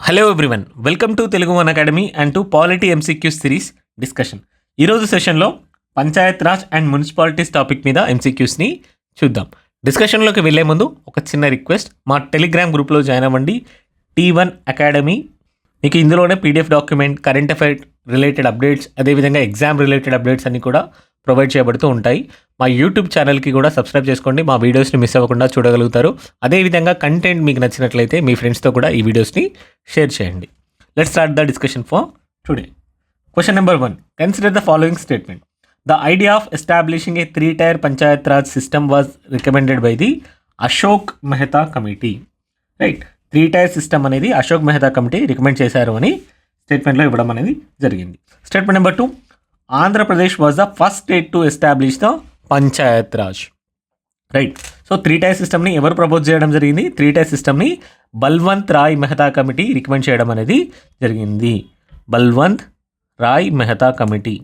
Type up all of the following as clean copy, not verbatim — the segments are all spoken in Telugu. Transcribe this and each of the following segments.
Hello everyone, welcome to Telugu one academy and to polity MCQ series discussion. ఈరోజు సెషన్లో Panchayat Raj and municipalities topic మీద ఎంసీక్యూస్ని చూద్దాం. డిస్కషన్లోకి వెళ్ళే ముందు ఒక చిన్న రిక్వెస్ట్, మా టెలిగ్రామ్ గ్రూప్లో జాయిన్ అవ్వండి. T1 academy. మీకు ఇందులోనే PDF document, current affair related updates, అదేవిధంగా ఎగ్జామ్ రిలేటెడ్ అప్డేట్స్ అన్నీ కూడా ప్రొవైడ్ చేయబడుతూ ఉంటాయి. మా యూట్యూబ్ ఛానల్కి కూడా సబ్స్క్రైబ్ చేసుకోండి, మా వీడియోస్ని మిస్ అవ్వకుండా చూడగలుగుతారు. అదేవిధంగా కంటెంట్ మీకు నచ్చినట్లయితే మీ ఫ్రెండ్స్తో కూడా ఈ వీడియోస్ని షేర్ చేయండి. Let's start the discussion for today. Question number 1. Consider the following statement. The idea of establishing a 3-tier Panchayat Raj system was recommended by the Ashok Mehta committee. Right, 3-tier system అనేది అశోక్ మెహతా కమిటీ రికమెండ్ చేశారు అని స్టేట్మెంట్లో ఇవ్వడం అనేది జరిగింది. Statement number 2. Andhra Pradesh was the first state to establish the Panchayat Raj. Right, so 3-tier సిస్టమ్ని ఎవరు ప్రపోజ్ చేయడం జరిగింది? 3-tier సిస్టమ్ని బల్వంత్ రాయ్ మెహతా కమిటీ రికమెండ్ చేయడం అనేది జరిగింది. బల్వంత్ రాయ్ మెహతా కమిటీ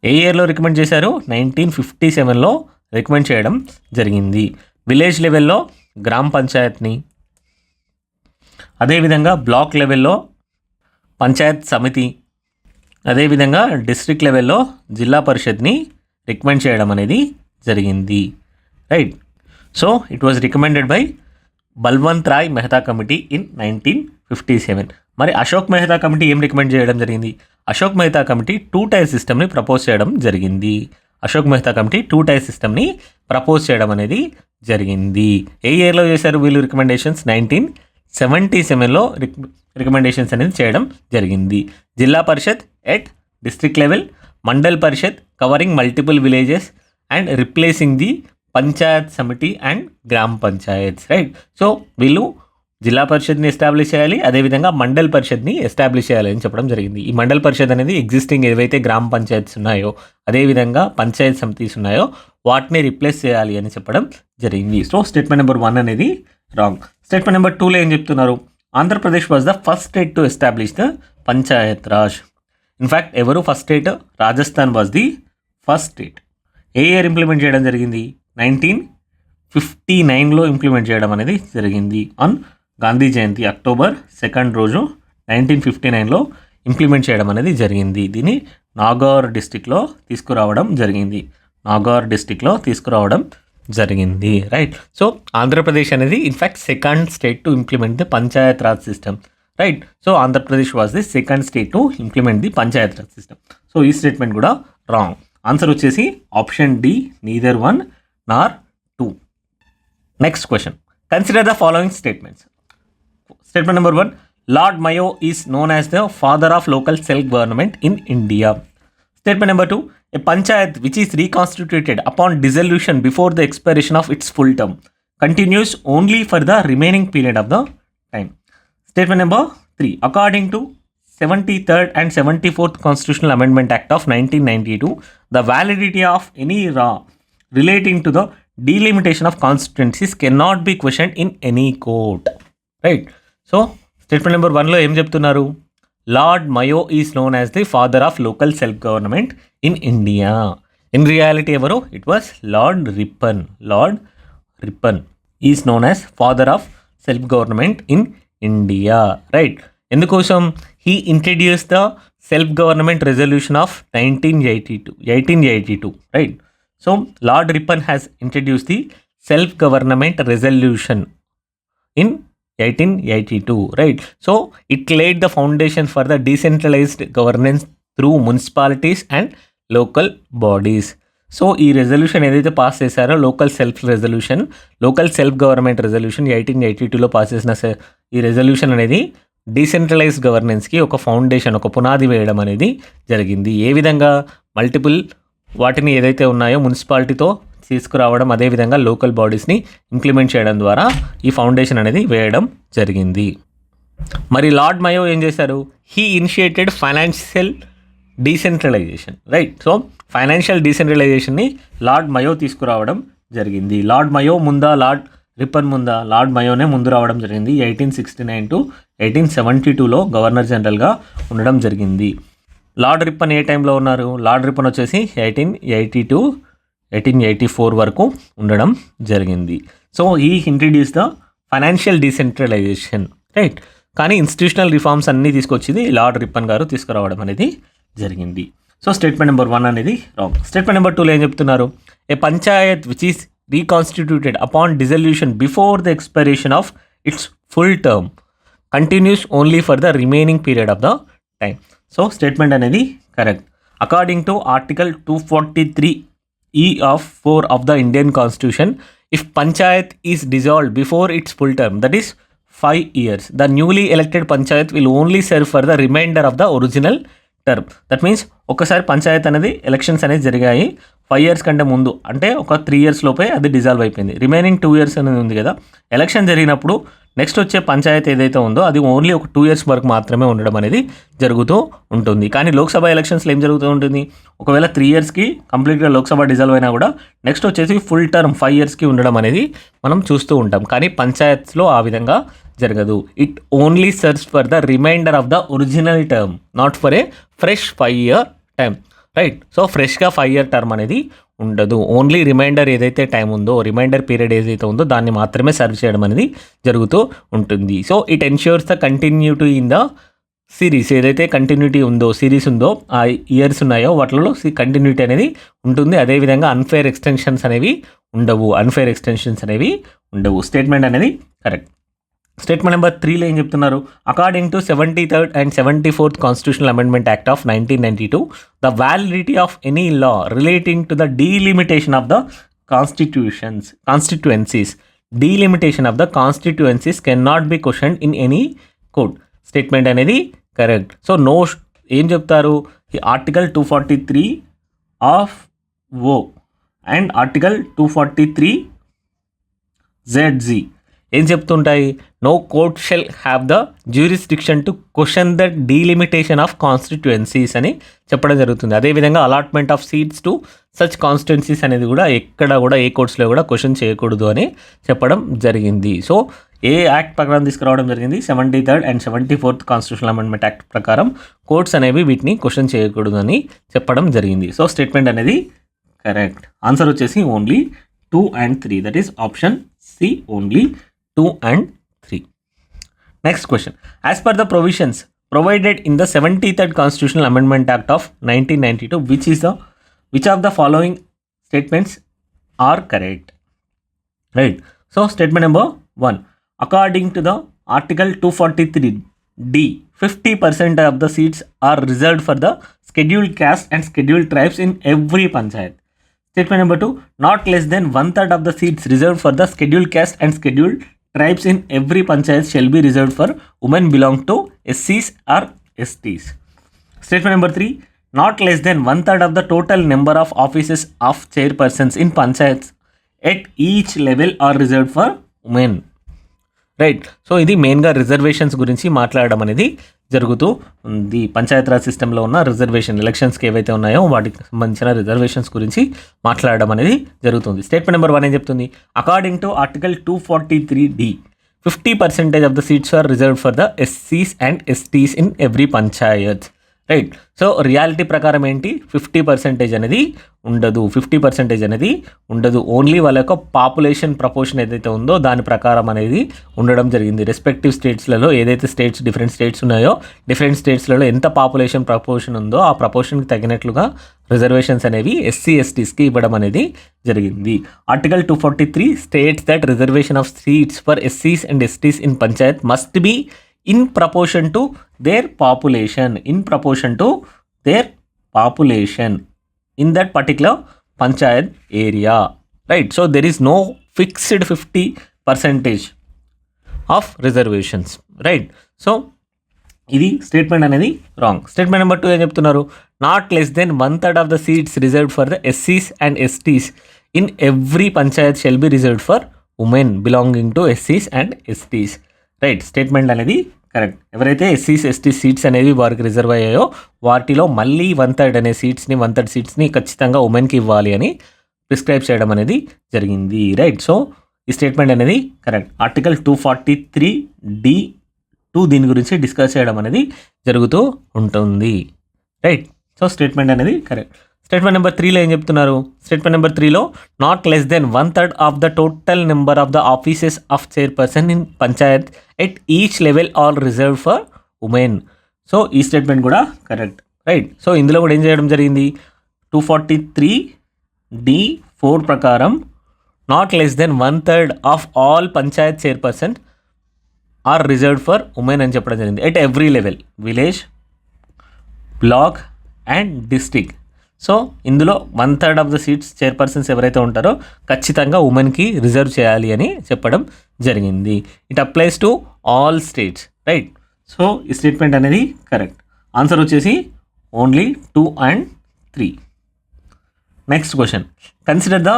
ఏ ఇయర్లో రికమెండ్ చేశారు? 1957లో రికమెండ్ చేయడం జరిగింది. విలేజ్ లెవెల్లో గ్రామ పంచాయత్ని, అదేవిధంగా బ్లాక్ లెవెల్లో పంచాయత్ సమితి, అదేవిధంగా డిస్ట్రిక్ట్ లెవెల్లో జిల్లా పరిషత్ని రికమెండ్ చేయడం అనేది జరిగింది. Right, so it was recommended by Balwant Rai Mehta committee in 1957. మరి అశోక్ మెహతా కమిటీ ఏం రికమెండ్ చేయడం జరిగింది? అశోక్ మెహతా కమిటీ 2-tier సిస్టమ్ని ప్రపోజ్ చేయడం జరిగింది. అశోక్ మెహతా కమిటీ 2-tier సిస్టమ్ని ప్రపోజ్ చేయడం అనేది జరిగింది. ఏ ఇయర్లో చేశారు వీళ్ళు రికమెండేషన్స్? 1977లో రికమెండేషన్స్ అనేది చేయడం జరిగింది. Zilla Parishad at district level, Mandal Parishad covering multiple villages and replacing the Panchayat Samiti and గ్రామ పంచాయత్స్. రైట్, సో వీళ్ళు జిల్లా పరిషత్ని ఎస్టాబ్లిష్ చేయాలి, అదేవిధంగా మండల్ పరిషత్ని ఎస్టాబ్లిష్ చేయాలి అని చెప్పడం జరిగింది. ఈ మండల్ పరిషత్ అనేది ఎగ్జిస్టింగ్ ఏవైతే గ్రామ పంచాయత్స్ ఉన్నాయో, అదేవిధంగా పంచాయత్ సమితిస్ ఉన్నాయో వాటిని రిప్లేస్ చేయాలి అని చెప్పడం జరిగింది. సో స్టేట్మెంట్ నెంబర్ 1 అనేది రాంగ్. స్టేట్మెంట్ నెంబర్ 2లో ఏం చెప్తున్నారు? Andhra Pradesh was the first state to establish the Panchayat Raj. In fact ఎవరు first state? Rajasthan was the first state. ఏ ఇయర్ ఇంప్లిమెంట్ చేయడం జరిగింది? 1959లో ఇంప్లిమెంట్ చేయడం అనేది జరిగింది. ఆన్ గాంధీ జయంతి అక్టోబర్ 2 రోజు 1959లో ఇంప్లిమెంట్ చేయడం అనేది జరిగింది. దీన్ని నాగౌర్ డిస్టిక్లో తీసుకురావడం జరిగింది. రైట్, సో ఆంధ్రప్రదేశ్ అనేది in fact second state to implement the Panchayat Raj system. Right, so Andhra Pradesh was the second state to implement the Panchayat Raj system. So ఈ స్టేట్మెంట్ కూడా రాంగ్. ఆన్సర్ వచ్చేసి option D, neither 1 nor 2. Next question. Consider the following statements. Statement number 1. Lord Mayo is known as the father of local self government in India. Statement number 2. A panchayat which is reconstituted upon dissolution before the expiration of its full term continues only for the remaining period of the time. Statement number 3. According to 73rd and 74th Constitutional Amendment Act of 1992, the validity of any law relating to the delimitation of constituencies cannot be questioned in any court. Right. So, statement number 1లో ఏం చెప్తున్నారు? Lord Mayo is known as the father of local self government in India. In reality ఎవరు? It was lord Ripon. Lord Ripon is known as father of self government in India. Right, ఎందుకోసం? He introduce the self government resolution of 1882. Right, so lord Ripon has introduce the self government resolution in 1882. Right, so it laid the foundation for the decentralized governance through municipalities and local bodies. So ఈ రెజల్యూషన్ ఏదైతే పాస్ చేశారో లోకల్ సెల్ఫ్ గవర్నమెంట్ రెజల్యూషన్ 1882లో పాస్ చేసిన ఈ రెజల్యూషన్ అనేది డీసెంట్రలైజ్డ్ గవర్నెన్స్కి ఒక ఫౌండేషన్, ఒక పునాది వేయడం అనేది జరిగింది. ఏ విధంగా? మల్టిపుల్ వాటిని ఏదైతే ఉన్నాయో మున్సిపాలిటీతో తీసుకురావడం, అదేవిధంగా లోకల్ బాడీస్ని ఇంప్లిమెంట్ చేయడం ద్వారా ఈ ఫౌండేషన్ అనేది వేయడం జరిగింది. మరి లార్డ్ మయో ఏం చేశారు? He initiated financial decentralization. Right, so financial డీసెంట్రలైజేషన్ని లార్డ్ మయో తీసుకురావడం జరిగింది. లార్డ్ మయో ముందా, లార్డ్ రిప్పన్ ముందా? లార్డ్ మయోనే ముందు రావడం జరిగింది. 1869 to 1872లో గవర్నర్ జనరల్గా ఉండడం జరిగింది. లార్డ్ రిప్పన్ ఏ టైంలో ఉన్నారు? లార్డ్ రిప్పన్ వచ్చేసి 1884 వరకు ఉండడం జరిగింది. సో ఈ introduce the financial decentralization. Right, కానీ ఇన్స్టిట్యూషనల్ రిఫార్మ్స్ అన్నీ తీసుకొచ్చింది లార్డ్ రిప్పన్ గారు తీసుకురావడం అనేది జరిగింది. సో స్టేట్మెంట్ నెంబర్ 1 అనేది రాంగ్. స్టేట్మెంట్ నెంబర్ 2లో ఏం చెప్తున్నారు? A panchayat which is reconstituted upon dissolution before the expiration of its full term continues only for the remaining period of the time. So statement అనేది correct. According to article 243E of 4 of the Indian Constitution, if panchayat is dissolved before its full term, that is 5 years, the newly elected panchayat will only serve for the remainder of the original term. That means ఒకసారి పంచాయత్ అనేది ఎలక్షన్స్ అనేది జరిగాయి 5 years కంటే ముందు, అంటే ఒక 3 years లోపే అది డిజాల్వ్ అయిపోయింది. రిమైనింగ్ 2 years అనేది ఉంది కదా, ఎలక్షన్ జరిగినప్పుడు నెక్స్ట్ వచ్చే పంచాయత్ ఏదైతే ఉందో అది ఓన్లీ ఒక 2 years వరకు మాత్రమే ఉండడం అనేది జరుగుతూ ఉంటుంది. కానీ లోక్సభ ఎలక్షన్స్లో ఏం జరుగుతూ ఉంటుంది? ఒకవేళ 3 yearsకి కంప్లీట్గా లోక్సభ డిజాల్వ్ అయినా కూడా నెక్స్ట్ వచ్చేసి ఫుల్ టర్మ్ 5 yearsకి ఉండడం అనేది మనం చూస్తూ ఉంటాం. కానీ పంచాయత్స్లో ఆ విధంగా జరగదు. It only serves for the remainder of the original term, not for a fresh 5 year time, right. So ఫ్రెష్గా 5 year టర్మ్ అనేది ఉండదు. ఓన్లీ రిమైండర్ ఏదైతే టైం ఉందో, రిమైండర్ పీరియడ్ ఏదైతే ఉందో దాన్ని మాత్రమే సర్వ్ చేయడం అనేది జరుగుతూ ఉంటుంది. So it ensures the continuity in the series. ఏదైతే కంటిన్యూటీ ఉందో, సిరీస్ ఉందో, ఆ ఇయర్స్ ఉన్నాయో వాటిలో కంటిన్యూటీ అనేది ఉంటుంది. అదేవిధంగా అన్ఫేర్ ఎక్స్టెన్షన్స్ అనేవి ఉండవు. స్టేట్మెంట్ అనేది కరెక్ట్. స్టేట్మెంట్ నెంబర్ 3లో ఏం చెప్తున్నారు? According to 73rd and 74th Constitutional Amendment Act of 1992, the validity of any law relating to the delimitation of the constituencies cannot be questioned in any court. Statement అనేది కరెక్ట్. సో నో ఏం చెప్తారు? ఈ article 243 of O and article 243ZG ఏం చెప్తుంటాయి? No court shall have the jurisdiction to question the delimitation of constituencies అని చెప్పడం జరుగుతుంది. అదేవిధంగా allotment of seats to such constituencies అనేది కూడా ఎక్కడ కూడా ఏ కోర్ట్స్లో కూడా క్వశ్చన్ చేయకూడదు అని చెప్పడం జరిగింది. సో ఏ యాక్ట్ ప్రకారం తీసుకురావడం జరిగింది? 73rd and 74th Constitutional Amendment Act ప్రకారం కోర్ట్స్ అనేవి వీటిని క్వశ్చన్ చేయకూడదు అని చెప్పడం జరిగింది. సో స్టేట్మెంట్ అనేది కరెక్ట్. ఆన్సర్ వచ్చేసి only 2 and 3, that is option C, only 2 and 3. Next question. As per the provisions provided in the 73rd Constitutional Amendment Act of 1992, which of the following statements are correct? Right. So statement number 1. According to the Article 243D, 50% of the seats are reserved for the scheduled caste and scheduled tribes in every panchayat. Statement number 2. Not less than 1/3 of the seats reserved for the scheduled caste and scheduled tribes in every panchayat shall be reserved for women belong to SCs or STs. Statement number 3. Not less than 1/3 of the total number of offices of chairpersons in panchayats at each level are reserved for women. Right. So ఇది మెయిన్గా రిజర్వేషన్స్ గురించి మాట్లాడడం అనేది జరుగుతూ ఉంది. పంచాయతీరాజ్ సిస్టంలో ఉన్న రిజర్వేషన్ ఎలక్షన్స్కి ఏవైతే ఉన్నాయో వాటికి సంబంధించిన రిజర్వేషన్స్ గురించి మాట్లాడడం అనేది జరుగుతుంది. స్టేట్మెంట్ నెంబర్ 1 ఏం చెప్తుంది? According to article 243D, 50% of the seats are reserved for the SCs and STs in every panchayat. Right. So reality ప్రకారం ఏంటి? 50% అనేది ఉండదు. 50% అనేది ఉండదు. ఓన్లీ వాళ్ళ యొక్క పాపులేషన్ ప్రపోర్షన్ ఏదైతే ఉందో దాని ప్రకారం అనేది ఉండడం జరిగింది. రెస్పెక్టివ్ స్టేట్స్లలో ఏదైతే డిఫరెంట్ స్టేట్స్ ఉన్నాయో డిఫరెంట్ స్టేట్స్లలో ఎంత పాపులేషన్ ప్రపోర్షన్ ఉందో ఆ ప్రపోర్షన్కి తగినట్లుగా రిజర్వేషన్స్ అనేవి SC STస్కి ఇవ్వడం అనేది జరిగింది. Article 243 states that reservation of seats for SCs and STs in Panchayat must be in proportion to their population in that particular panchayat area, right? So there is no fixed 50% of reservations, right? So ఇది స్టేట్మెంట్ అనేది రాంగ్. స్టేట్మెంట్ నెంబర్ 2 ఏం చెప్తున్నారు? Not less than 1/3 of the seats reserved for the SCs and STs in every Panchayat shall be reserved for women belonging to SCs and STs. Right. Statement అనేది కరెక్ట్. ఎవరైతే SCs STs సీట్స్ అనేవి వారికి రిజర్వ్ అయ్యాయో వాటిలో మళ్ళీ 1/3 అనే సీట్స్ని ఖచ్చితంగా ఉమెన్కి ఇవ్వాలి అని ప్రిస్క్రైబ్ చేయడం అనేది జరిగింది. రైట్. సో ఈ స్టేట్మెంట్ అనేది కరెక్ట్. ఆర్టికల్ 243D2 దీని గురించి డిస్కస్ చేయడం అనేది జరుగుతూ ఉంటుంది. రైట్. సో స్టేట్మెంట్ అనేది కరెక్ట్. స్టేట్మెంట్ నెంబర్ 3లో ఏం చెప్తున్నారు? స్టేట్మెంట్ నెంబర్ 3లో not less than 1/3 of the total number of the offices of chairperson in panchayat at each level are reserve for women. So ఈ స్టేట్మెంట్ కూడా కరెక్ట్, రైట్. సో ఇందులో కూడా ఏం చేయడం జరిగింది? 243D(4) ప్రకారం not less than 1/3 of all panchayat chairperson are reserved for women అని చెప్పడం జరిగింది at every level, village, block and district. So ఇందులో 1/3 ఆఫ్ ద సీట్స్ చైర్పర్సన్స్ ఎవరైతే ఉంటారో ఖచ్చితంగా ఉమెన్కి రిజర్వ్ చేయాలి అని చెప్పడం జరిగింది. It applies to all states, right. So ఈ స్టేట్మెంట్ అనేది కరెక్ట్. ఆన్సర్ వచ్చేసి only 2 and 3. Next question. Consider the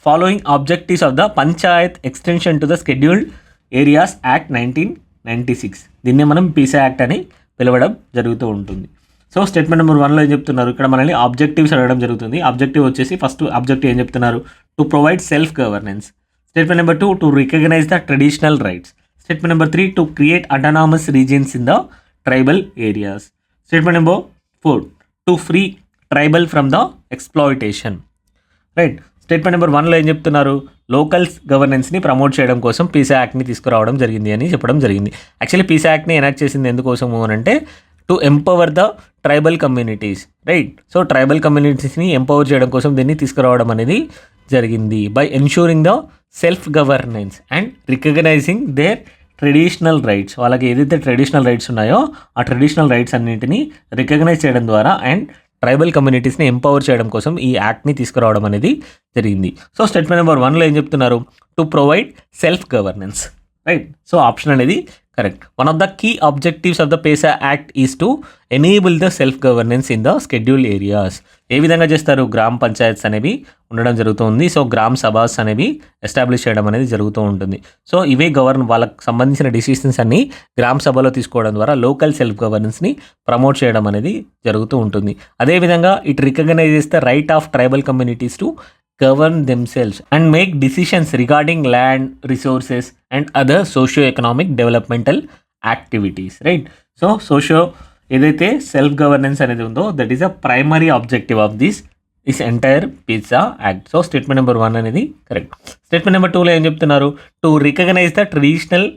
following objectives of the Panchayat extension to the scheduled areas act 1996. దీన్నే మనం పీసా యాక్ట్ అని పిలవడం జరుగుతూ ఉంటుంది. సో స్టేట్మెంట్ నెంబర్ 1లో ఏం చెప్తున్నారు? ఇక్కడ మనల్ని ఆబ్జెక్టివ్స్ అడగడం జరుగుతుంది. ఆబ్జెక్టివ్ వచ్చేసి ఫస్ట్ ఆబ్జెక్టివ్ ఏం చెప్తున్నారు? To provide self governance. Statement number 2 to recognise the traditional rights. Statement number 3 to create autonomous regions in the tribal areas. Statement number 4 to free tribal from the exploitation, right. Statement number 1లో ఏం చెప్తున్నారు? లోకల్ గవర్నెన్స్ని ప్రమోట్ చేయడం కోసం పీసా యాక్ట్ని తీసుకురావడం జరిగింది అని చెప్పడం జరిగింది. యాక్చువల్లీ పీసా యాక్ట్ని ఎనాక్ట్ చేసింది ఎందుకోసము అని అంటే to empower the tribal communities, right. So tribal కమ్యూనిటీస్ని ఎంపవర్ చేయడం కోసం దీన్ని తీసుకురావడం అనేది జరిగింది by ensuring the self governance and recognizing their traditional rights. వాళ్ళకి ఏదైతే ట్రెడిషనల్ రైట్స్ ఉన్నాయో ఆ ట్రెడిషనల్ రైట్స్ అన్నింటినీ రికగ్నైజ్ చేయడం ద్వారా అండ్ ట్రైబల్ కమ్యూనిటీస్ని ఎంపవర్ చేయడం కోసం ఈ యాక్ట్ని తీసుకురావడం అనేది జరిగింది. సో స్టేట్మెంట్ నెంబర్ 1లో ఏం చెప్తున్నారు? To provide self governance, right. So option అనేది correct. One of the key objectives of the PESA act is to enable the self governance in the scheduled areas. ఏ విధంగా చేస్తారు? గ్రామ పంచాయత్స్ అనేవి ఉండడం జరుగుతుంది. సో గ్రామ సభాస్ అనేవి ఎస్టాబ్లిష్ చేయడం అనేది జరుగుతూ ఉంటుంది. సో ఇవే వాళ్ళకి సంబంధించిన డిసిషన్స్ అన్ని గ్రామ సభలో తీసుకోవడం ద్వారా లోకల్ సెల్ఫ్ గవర్నెన్స్ని ప్రమోట్ చేయడం అనేది జరుగుతూ ఉంటుంది. అదేవిధంగా it recognises the right of tribal communities to govern themselves and make decisions regarding land, resources and other socio-economic developmental activities, right. So ఏదైతే సెల్ఫ్ గవర్నెన్స్ అనేది ఉందో that is a primary objective of this entire PESA act. So statement number 1 అనేది కరెక్ట్. స్టేట్మెంట్ నెంబర్ 2లో ఏం చెప్తున్నారు? To recognise the traditional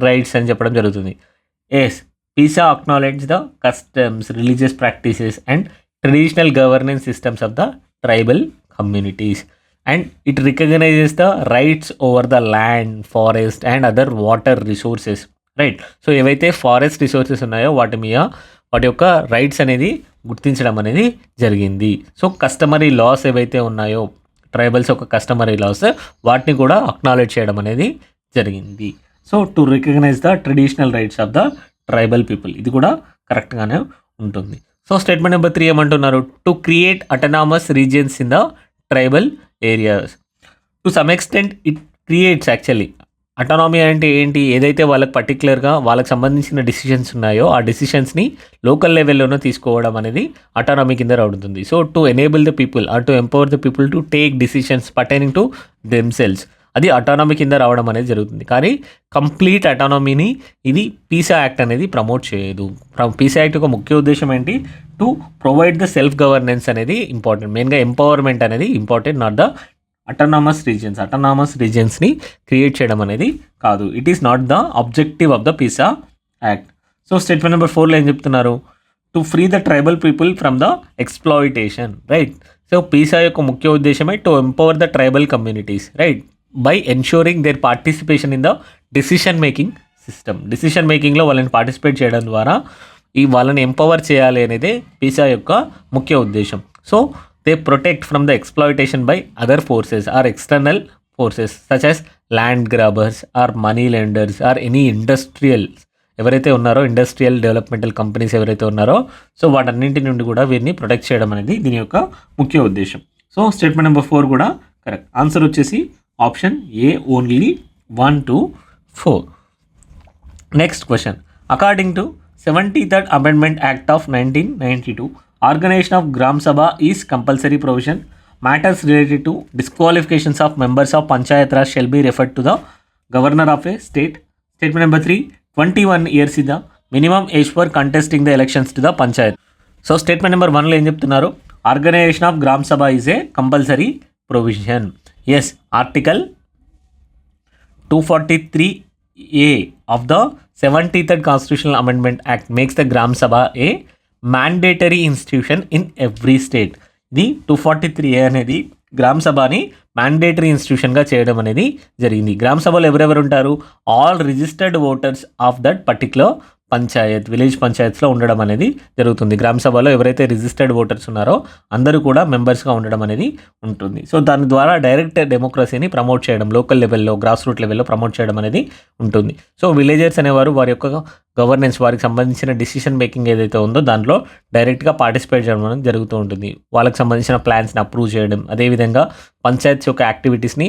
rights అని చెప్పడం జరుగుతుంది. Yes, PESA acknowledge the customs, religious practices and traditional governance systems of the tribal communities and it recognizes the rights over the land, forest and other water resources, right. So ఏవైతే ఫారెస్ట్ రిసోర్సెస్ ఉన్నాయో వాటి యొక్క రైట్స్ అనేది గుర్తించడం అనేది జరిగింది. సో కస్టమరీ లాస్ ఏవైతే ఉన్నాయో ట్రైబల్స్ యొక్క కస్టమరీ లాస్ వాటిని కూడా అక్నాలెడ్జ్ చేయడం అనేది జరిగింది. So to recognise the traditional rights of the tribal people, ఇది కూడా కరెక్ట్గానే ఉంటుంది. సో స్టేట్మెంట్ నెంబర్ 3 ఏమంటున్నారు? To create autonomous regions in the tribal areas. To some extent it creates actually autonomy అంటే ఏంటి? ఏదైతే వాళ్ళకి పర్టికులర్గా వాళ్ళకి సంబంధించిన డిసిషన్స్ ఉన్నాయో ఆ డిసిషన్స్ని లోకల్ లెవెల్లోనే తీసుకోవడం అనేది అటానమీ కింద రావుతుంది. So to enable the people or to empower the people to take decisions pertaining to themselves, అది అటానమీ కింద రావడం అనేది జరుగుతుంది. కానీ కంప్లీట్ అటానమీని ఇది పీసా యాక్ట్ అనేది ప్రమోట్ చేయదు. పీసా యాక్ట్ యొక్క ముఖ్య ఉద్దేశం ఏంటి? To provide the self governance అనేది ఇంపార్టెంట్, మెయిన్గా ఎంపవర్మెంట్ అనేది ఇంపార్టెంట్, నాట్ ద అటానమస్ రీజియన్స్ని క్రియేట్ చేయడం అనేది కాదు. It is not the objective of the PESA act. So statement number 4లో ఏం చెప్తున్నారు? To free the tribal people from the exploitation, right. So PESA యొక్క ముఖ్య ఉద్దేశమే to empower the tribal communities, right, by ensuring their participation in the decision making system. Decision మేకింగ్లో వాళ్ళని పార్టిసిపేట్ చేయడం ద్వారా వాళ్ళని ఎంపవర్ చేయాలి అనేది పీసా యొక్క ముఖ్య ఉద్దేశం. So they protect from the exploitation by other forces or external forces such as land grabbers or money lenders or any industrials ఎవరైతే ఉన్నారో, ఇండస్ట్రియల్ డెవలప్మెంటల్ కంపెనీస్ ఎవరైతే ఉన్నారో, సో వాటన్నింటి నుండి కూడా వీరిని ప్రొటెక్ట్ చేయడం అనేది దీని యొక్క ముఖ్య ఉద్దేశం. సో స్టేట్మెంట్ నెంబర్ 4 కూడా కరెక్ట్. ఆన్సర్ వచ్చేసి option A, only 1 to 4. Next question. According to 73rd Amendment Act of 1992, organization of Gram Sabha is compulsory provision. Matters related to disqualifications of members of Panchayat Raj shall be referred to the governor of a state. Statement number 3, 21 years is the minimum age for contesting the elections to the Panchayat. So statement number 1లో ఏం చెప్తున్నారు? Organization of Gram Sabha is a compulsory provision. Yes, article 243A of the 73rd Constitutional Amendment Act makes the Gram Sabha a mandatory institution in every state. ఇది 243A అనేది గ్రామ్ సభని మ్యాండేటరీ ఇన్స్టిట్యూషన్గా చేయడం అనేది జరిగింది. గ్రామ్ సభలో ఎవరెవరు ఉంటారు? All registered voters of that particular panchayat, village పంచాయత్స్లో ఉండడం అనేది జరుగుతుంది. గ్రామ సభలో ఎవరైతే రిజిస్టర్డ్ ఓటర్స్ ఉన్నారో అందరూ కూడా మెంబర్స్గా ఉండడం అనేది ఉంటుంది. సో దాని ద్వారా డైరెక్ట్ డెమోక్రసీని ప్రమోట్ చేయడం, లోకల్ లెవెల్లో, గ్రాస్ రూట్ లెవెల్లో ప్రమోట్ చేయడం అనేది ఉంటుంది. సో విలేజర్స్ అనేవారు వారి యొక్క గవర్నెన్స్, వారికి సంబంధించిన డిసిషన్ మేకింగ్ ఏదైతే ఉందో దాంట్లో డైరెక్ట్గా పార్టిసిపేట్ చేయడం అనేది జరుగుతూ ఉంటుంది. వాళ్ళకి సంబంధించిన ప్లాన్స్ని అప్రూవ్ చేయడం, అదేవిధంగా పంచాయత్స్ యొక్క యాక్టివిటీస్ని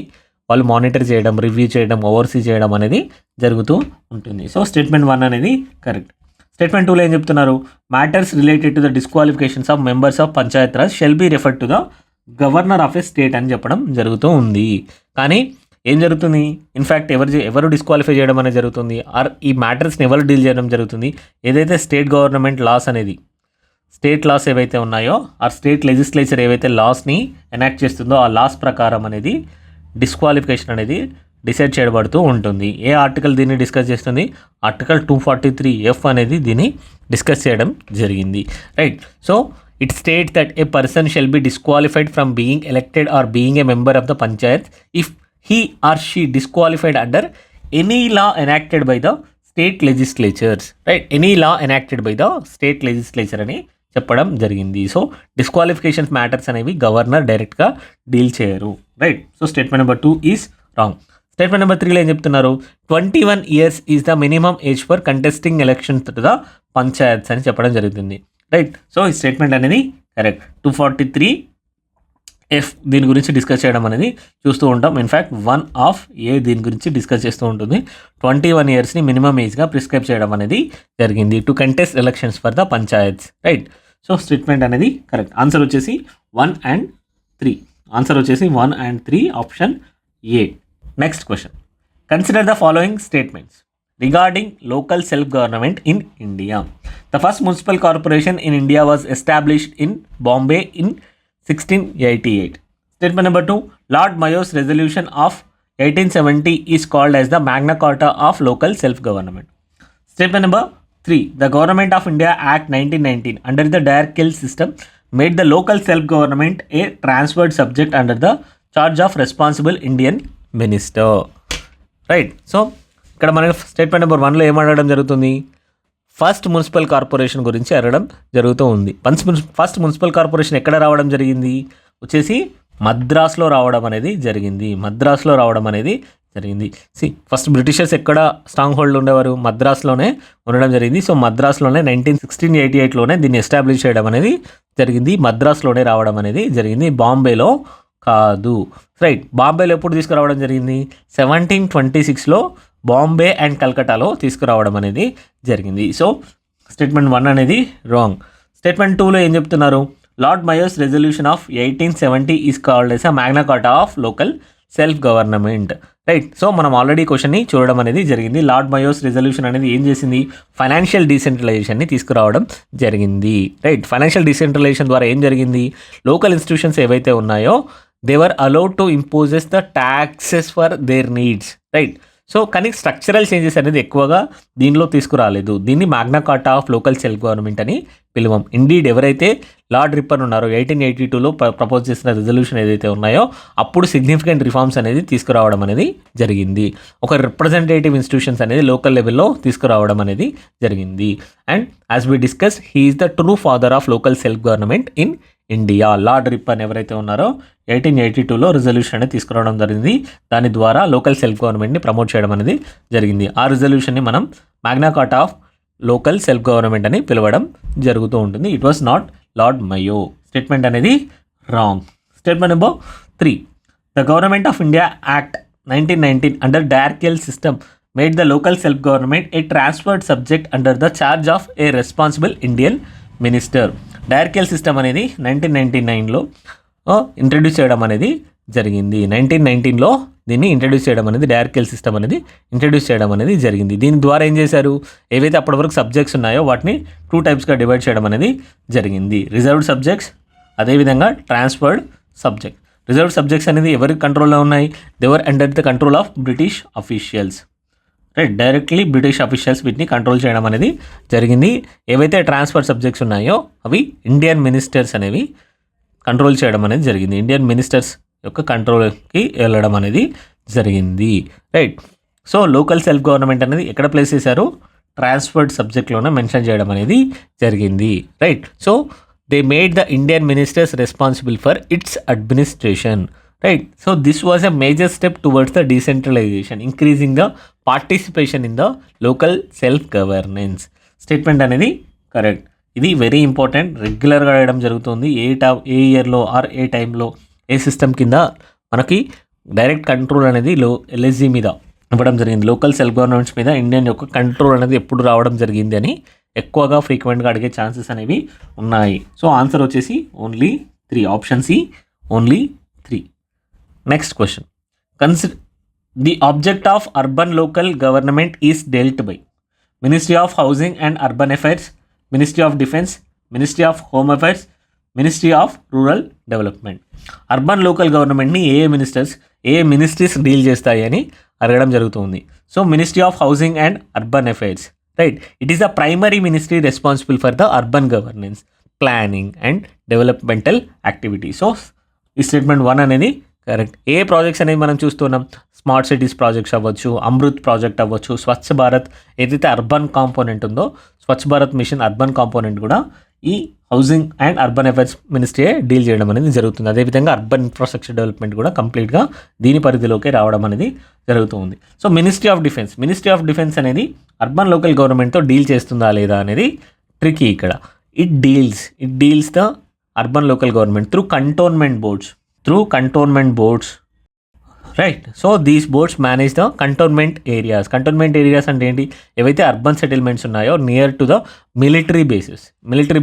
వాళ్ళు మానిటర్ చేయడం, రివ్యూ చేయడం, ఓవర్సీ చేయడం అనేది జరుగుతూ ఉంటుంది. సో స్టేట్మెంట్ 1 అనేది కరెక్ట్. స్టేట్మెంట్ 2లో ఏం చెప్తున్నారు? Matters related to the disqualifications of members of Panchayat Raj shall be referred to the governor of a state అని చెప్పడం జరుగుతూ ఉంది. కానీ ఏం జరుగుతుంది? ఇన్ఫ్యాక్ట్ ఎవరు డిస్క్వాలిఫై చేయడం అనేది జరుగుతుంది? ఆర్ ఈ మ్యాటర్స్ని ఎవరు డీల్ చేయడం జరుగుతుంది? ఏదైతే స్టేట్ గవర్నమెంట్ లాస్ అనేది, స్టేట్ లాస్ ఏవైతే ఉన్నాయో, ఆ స్టేట్ లెజిస్లేచర్ ఏవైతే లాస్ని ఎనాక్ట్ చేస్తుందో ఆ లాస్ ప్రకారం అనేది డిస్క్వాలిఫికేషన్ అనేది డిసైడ్ చేయబడుతూ ఉంటుంది. ఏ ఆర్టికల్ దీన్ని డిస్కస్ చేస్తుంది? ఆర్టికల్ 243F అనేది దీన్ని డిస్కస్ చేయడం జరిగింది. Right. So it state that a person shall be disqualified from being elected or being a member of the panchayat if he or she disqualified under any law enacted by the state legislatures. Right, any law enacted by the state legislature అని చెప్పడం జరిగింది. సో డిస్క్వాలిఫికేషన్స్ మ్యాటర్స్ అనేవి గవర్నర్ డైరెక్ట్గా డీల్ చేయరు. Right. So statement number 2 is wrong. Statement number 3లో ఏం చెప్తున్నారు? 21 years is the minimum age for contesting election to the panchayats అని చెప్పడం జరుగుతుంది. రైట్. సో ఈ స్టేట్మెంట్ అనేది కరెక్ట్. 243F దీని గురించి డిస్కస్ చేయడం అనేది చూస్తూ ఉంటాం. ఇన్ఫ్యాక్ట్ 1A దీని గురించి డిస్కస్ చేస్తూ ఉంటుంది. 21 yearsని మినిమం ఏజ్గా ప్రిస్క్రైబ్ చేయడం అనేది జరిగింది to contest elections for the panchayats. Right. So statement అనేది కరెక్ట్. ఆన్సర్ వచ్చేసి 1 and 3. ఆన్సర్ వచ్చేసి 1 and 3 option A. Next question. Consider the following statements regarding local self-government in India. The first municipal corporation in India was established in Bombay in 1688. Statement number 2. Lord Mayo's resolution of 1870 is called as the Magna Carta of local self-government. Statement number 3. The Government of India Act 1919 under the Direct system made the local self-government a transferred subject under the charge of responsible Indian minister. Right. So ఇక్కడ మనకి స్టేట్మెంట్ నెంబర్ 1లో ఏం అడగడం జరుగుతుంది? ఫస్ట్ మున్సిపల్ కార్పొరేషన్ గురించి అడగడం జరుగుతూ ఉంది. ఫస్ట్ మున్సిపల్ కార్పొరేషన్ ఎక్కడ రావడం జరిగింది? వచ్చేసి మద్రాస్లో రావడం అనేది జరిగింది. ఫస్ట్ బ్రిటిషర్స్ ఎక్కడ స్ట్రాంగ్ హోల్డ్ ఉండేవారు? మద్రాస్లోనే ఉండడం జరిగింది. సో మద్రాస్లోనే 1688లోనే దీన్ని ఎస్టాబ్లిష్ చేయడం అనేది జరిగింది. మద్రాస్లోనే రావడం అనేది జరిగింది, బాంబేలో కాదు. రైట్. బాంబేలో ఎప్పుడు తీసుకురావడం జరిగింది? 1726లో బాంబే అండ్ కల్కటాలో తీసుకురావడం అనేది జరిగింది. సో స్టేట్మెంట్ 1 అనేది రాంగ్. స్టేట్మెంట్ 2లో ఏం చెప్తున్నారు? Lord Mayo's resolution of 1870 is called as a Magna Carta of local self government. Right. So మనం ఆల్రెడీ క్వశ్చన్ని చూడడం అనేది జరిగింది. లార్డ్ మయోస్ రెజల్యూషన్ అనేది ఏం చేసింది? ఫైనాన్షియల్ డీసెంట్రలైజేషన్ని తీసుకురావడం జరిగింది. రైట్. ఫైనాన్షియల్ డీసెంట్రలైజేషన్ ద్వారా ఏం జరిగింది? లోకల్ ఇన్స్టిట్యూషన్స్ ఏవైతే ఉన్నాయో they were allowed to imposes the taxes for their needs. Right. So కానీ స్ట్రక్చరల్ చేంజెస్ అనేది ఎక్కువగా దీనిలో తీసుకురాలేదు. దీన్ని Magna Carta of local self government అని పిలువం. ఇండీడ్ ఎవరైతే లార్డ్ రిప్పన్ ఉన్నారో 1882లో ప్రపోజ్ చేసిన రిజల్యూషన్ ఏదైతే ఉన్నాయో అప్పుడు సిగ్నిఫికెంట్ రిఫార్మ్స్ అనేది తీసుకురావడం అనేది జరిగింది. ఒక రిప్రజెంటేటివ్ ఇన్స్టిట్యూషన్స్ అనేది లోకల్ లెవెల్లో తీసుకురావడం అనేది జరిగింది. And as we discuss he is the true father of local self government in India. Lord Ripon ఎవరైతే ఉన్నారో 1882లో రిజల్యూషన్ అనేది తీసుకురావడం జరిగింది. దాని ద్వారా లోకల్ సెల్ఫ్ గవర్నమెంట్ని ప్రమోట్ చేయడం అనేది జరిగింది. ఆ రిజల్యూషన్ని మనం Magna Carta of local self government అని పిలవడం జరుగుతూ ఉంటుంది. It was not Lord Mayo. Statement అనేది wrong. Statement number 3. The Government of India Act 1919 under direct system made the local self government a transferred subject under the charge of a responsible Indian minister. Direct system అనేది 1999లో ఇంట్రడ్యూస్ చేయడం అనేది జరిగింది. 1919లో దీన్ని ఇంట్రడ్యూస్ చేయడం అనేది, డైరెక్ట్ సిస్టమ్ అనేది ఇంట్రడ్యూస్ చేయడం అనేది జరిగింది. దీని ద్వారా ఏం చేశారు? ఏవైతే అప్పటి వరకు సబ్జెక్ట్స్ ఉన్నాయో వాటిని 2 టైప్స్గా డివైడ్ చేయడం అనేది జరిగింది. రిజర్వ్డ్ సబ్జెక్ట్స్ అదేవిధంగా ట్రాన్స్ఫర్డ్ సబ్జెక్ట్. రిజర్వ్ సబ్జెక్ట్స్ అనేది ఎవరి కంట్రోల్లో ఉన్నాయి? They are under the control of British officials, right. Directly British officials వీటిని కంట్రోల్ చేయడం అనేది జరిగింది. ఏవైతే ట్రాన్స్ఫర్ సబ్జెక్ట్స్ ఉన్నాయో అవి ఇండియన్ మినిస్టర్స్ అనేవి కంట్రోల్ చేయడం అనేది జరిగింది. ఇండియన్ మినిస్టర్స్ యొక్క కంట్రోల్కి వెళ్ళడం అనేది జరిగింది, right. So local self government అనేది ఎక్కడ ప్లేస్ చేశారు? ట్రాన్స్ఫర్డ్ సబ్జెక్ట్లోనే మెన్షన్ చేయడం అనేది జరిగింది, right. So they made the Indian ministers responsible for it's administration, right. So this was a major step towards the decentralisation, increasing the participation in the local self governance. Statement అనేది కరెక్ట్. ఇది వెరీ ఇంపార్టెంట్, రెగ్యులర్గా అడగడం జరుగుతుంది. ఏ ఇయర్లో ఆర్ ఏ టైంలో ఏ సిస్టమ్ కింద మనకి డైరెక్ట్ కంట్రోల్ అనేది ఎల్ఎస్జీ మీద ఇవ్వడం జరిగింది, లోకల్ సెల్ఫ్ గవర్నమెంట్స్ మీద ఇండియన్ యొక్క కంట్రోల్ అనేది ఎప్పుడు రావడం జరిగింది అని ఎక్కువగా ఫ్రీక్వెంట్గా అడిగే ఛాన్సెస్ అనేవి ఉన్నాయి. సో ఆన్సర్ వచ్చేసి only 3, option C only 3. Next question, consider the object of urban local government is dealt by ministry of housing and urban affairs, ministry of defence, ministry of home affairs, ministry of rural development. Urban local గవర్నమెంట్ని ఏ మినిస్ట్రీస్ డీల్ చేస్తాయి అని అడగడం జరుగుతుంది. So ministry of housing and urban affairs, right. It is the primary ministry responsible for the urban governance, planning and developmental activity. So ఈ స్టేట్మెంట్ 1 అనేది కరెక్ట్. ఏ ప్రాజెక్ట్స్ అనేది మనం చూస్తున్నాం? స్మార్ట్ సిటీస్ ప్రాజెక్ట్స్ అవ్వచ్చు, అమృత్ ప్రాజెక్ట్ అవ్వచ్చు, స్వచ్ఛ భారత్ ఏదైతే అర్బన్ కాంపోనెంట్ ఉందో Swachh Bharat machine urban component కూడా ఈ housing and urban affairs ministry deal చేయడం అనేది జరుగుతుంది. అదేవిధంగా అర్బన్ ఇన్ఫ్రాస్ట్రక్చర్ డెవలప్మెంట్ కూడా కంప్లీట్గా దీని పరిధిలోకి రావడం అనేది జరుగుతుంది. సో మినిస్ట్రీ ఆఫ్ డిఫెన్స్ అనేది అర్బన్ లోకల్ గవర్నమెంట్తో డీల్ చేస్తుందా లేదా అనేది ట్రికీ ఇక్కడ. It deals the urban local government through cantonment boards, right. So these boards manage the cantonment areas అంటే ఏంటి? ఏవైతే అర్బన్ సెటిల్మెంట్స్ ఉన్నాయో near to the military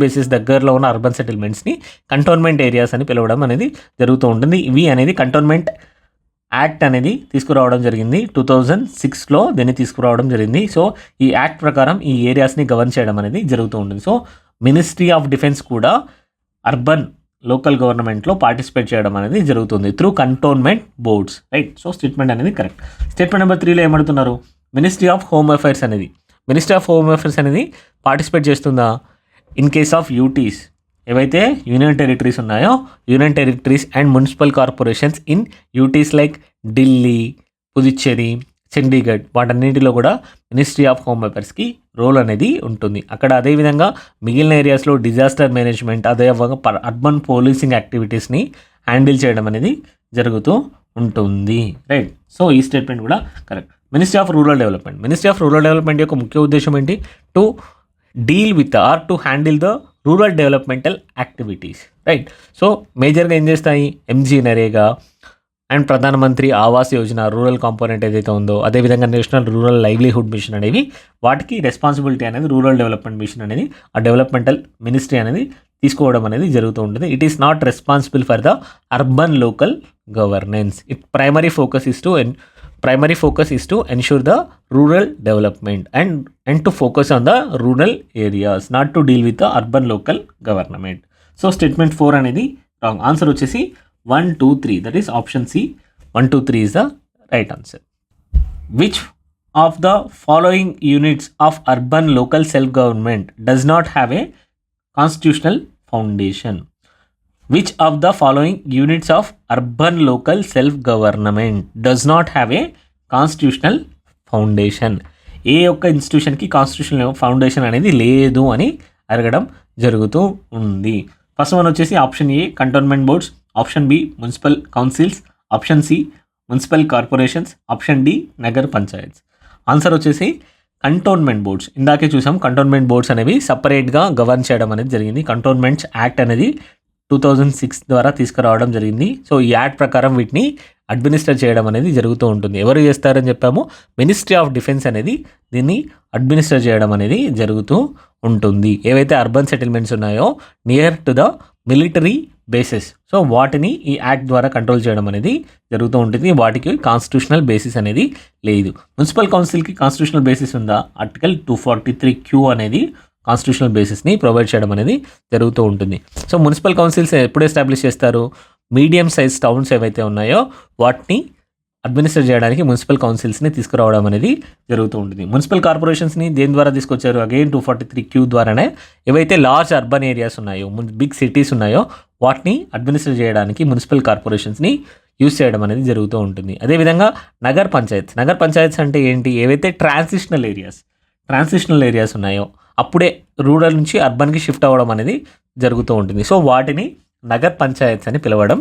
bases దగ్గరలో ఉన్న అర్బన్ సెటిల్మెంట్స్ని కంటోన్మెంట్ ఏరియాస్ అని పిలవడం అనేది జరుగుతూ ఉంటుంది. ఇవి అనేది కంటోన్మెంట్ యాక్ట్ అనేది తీసుకురావడం జరిగింది 2006లో దీన్ని తీసుకురావడం జరిగింది. సో ఈ యాక్ట్ ప్రకారం ఈ ఏరియాస్ని గవర్న్ చేయడం అనేది జరుగుతూ ఉంటుంది. సో మినిస్ట్రీ ఆఫ్ డిఫెన్స్ కూడా అర్బన్ లోకల్ గవర్నమెంట్లో పార్టిసిపేట్ చేయడం అనేది జరుగుతుంది through cantonment boards, right. So statement అనేది కరెక్ట్. స్టేట్మెంట్ నెంబర్ 3లో ఏమడుతున్నారు? మినిస్ట్రీ ఆఫ్ హోమ్ అఫైర్స్ అనేది పార్టిసిపేట్ చేస్తుందా ఇన్ కేస్ ఆఫ్ యూటీస్? ఏవైతే యూనియన్ టెరిటరీస్ ఉన్నాయో union territories and municipal corporations in UTs like Delhi, Puducherry, Chandigarh వాటన్నిటిలో కూడా మినిస్ట్రీ ఆఫ్ హోమ్ అఫైర్స్కి రోల్ అనేది ఉంటుంది. అక్కడ అదేవిధంగా మిగిలిన ఏరియాస్లో డిజాస్టర్ మేనేజ్మెంట్ అదేవిధంగా అర్బన్ పోలీసింగ్ యాక్టివిటీస్ని హ్యాండిల్ చేయడం అనేది జరుగుతూ ఉంటుంది, రైట్. సో ఈ స్టేట్మెంట్ కూడా correct. Ministry of rural development యొక్క ముఖ్య ఉద్దేశం ఏంటి? To deal with or to handle the rural developmental activities, right. So మేజర్గా ఏం చేస్తాయి? ఎంజీ నరేగా అండ్ ప్రధానమంత్రి ఆవాస్ యోజన రూరల్ కాంపోనెంట్ ఏదైతే ఉందో అదేవిధంగా నేషనల్ రూరల్ లైవ్లీహుడ్ మిషన్ అనేవి వాటికి రెస్పాన్సిబిలిటీ అనేది రూరల్ డెవలప్మెంట్ మిషన్ అనేది ఆ డెవలప్మెంటల్ మినిస్ట్రీ అనేది తీసుకోవడం అనేది జరుగుతూ ఉంటుంది. It is not responsible for the urban local governance. It primary focus is to ensure the rural development and to focus on the rural areas, not to deal with the urban local government. So statement 4 అనేది wrong. Answer వచ్చేసి 1, 2, 3. That is option C. 1, 2, 3 is the right answer. Which of the following units of urban local self-government does not have a constitutional foundation? Which of the following units of urban local self-government does not have a constitutional foundation? ఏ ఒక్క ఇన్స్టిట్యూషన్కి కాన్స్టిట్యూషనల్ ఫౌండేషన్ అనేది లేదు అని అడగడం జరుగుతూ ఉంది. ఫస్ట్ వన్ వచ్చేసి option A cantonment boards, option B municipal councils, option C municipal corporations, option D nagar panchayats. Answer వచ్చేసి కంటోన్మెంట్ బోర్డ్స్. ఇందాకే చూసాం కంటోన్మెంట్ బోర్డ్స్ అనేవి సపరేట్గా గవర్న్ చేయడం అనేది జరిగింది. కంటోన్మెంట్స్ యాక్ట్ అనేది 2006 ద్వారా తీసుకురావడం జరిగింది. సో ఈ యాక్ట్ ప్రకారం వీటిని అడ్మినిస్టర్ చేయడం అనేది జరుగుతూ ఉంటుంది. ఎవరు చేస్తారని చెప్పాము? మినిస్ట్రీ ఆఫ్ డిఫెన్స్ అనేది దీన్ని అడ్మినిస్టర్ చేయడం అనేది జరుగుతూ ఉంటుంది. ఏవైతే అర్బన్ సెటిల్మెంట్స్ ఉన్నాయో near to the military bases, so వాటిని ఈ యాక్ట్ ద్వారా కంట్రోల్ చేయడం అనేది జరుగుతూ ఉంటుంది. వాటికి కాన్స్టిట్యూషనల్ బేసిస్ అనేది లేదు. మున్సిపల్ కౌన్సిల్కి కాన్స్టిట్యూషనల్ బేసిస్ ఉందా? ఆర్టికల్ 243Q అనేది కాన్స్టిట్యూషనల్ బేసిస్ని ప్రొవైడ్ చేయడం అనేది జరుగుతూ ఉంటుంది. సో మున్సిపల్ కౌన్సిల్స్ ఎప్పుడు ఎస్టాబ్లిష్ చేస్తారు? మీడియం సైజ్ టౌన్స్ ఏవైతే ఉన్నాయో వాటిని అడ్మినిస్టర్ చేయడానికి మున్సిపల్ కౌన్సిల్స్ని తీసుకురావడం అనేది జరుగుతూ ఉంటుంది. మున్సిపల్ కార్పొరేషన్స్ని దేని ద్వారా తీసుకొచ్చారు? అగైన్ 243Q ద్వారానే ఏవైతే లార్జ్ అర్బన్ ఏరియాస్ ఉన్నాయో, బిగ్ సిటీస్ ఉన్నాయో వాటిని అడ్మినిస్టర్ చేయడానికి మున్సిపల్ కార్పొరేషన్స్ని యూజ్ చేయడం అనేది జరుగుతూ ఉంటుంది. అదేవిధంగా నగర్ పంచాయత్స్ అంటే ఏంటి? ఏవైతే ట్రాన్సిషనల్ ఏరియాస్ ఉన్నాయో అప్పుడే రూరల్ నుంచి అర్బన్కి షిఫ్ట్ అవ్వడం అనేది జరుగుతూ ఉంటుంది. సో వాటిని నగర్ పంచాయత్స్ అని పిలవడం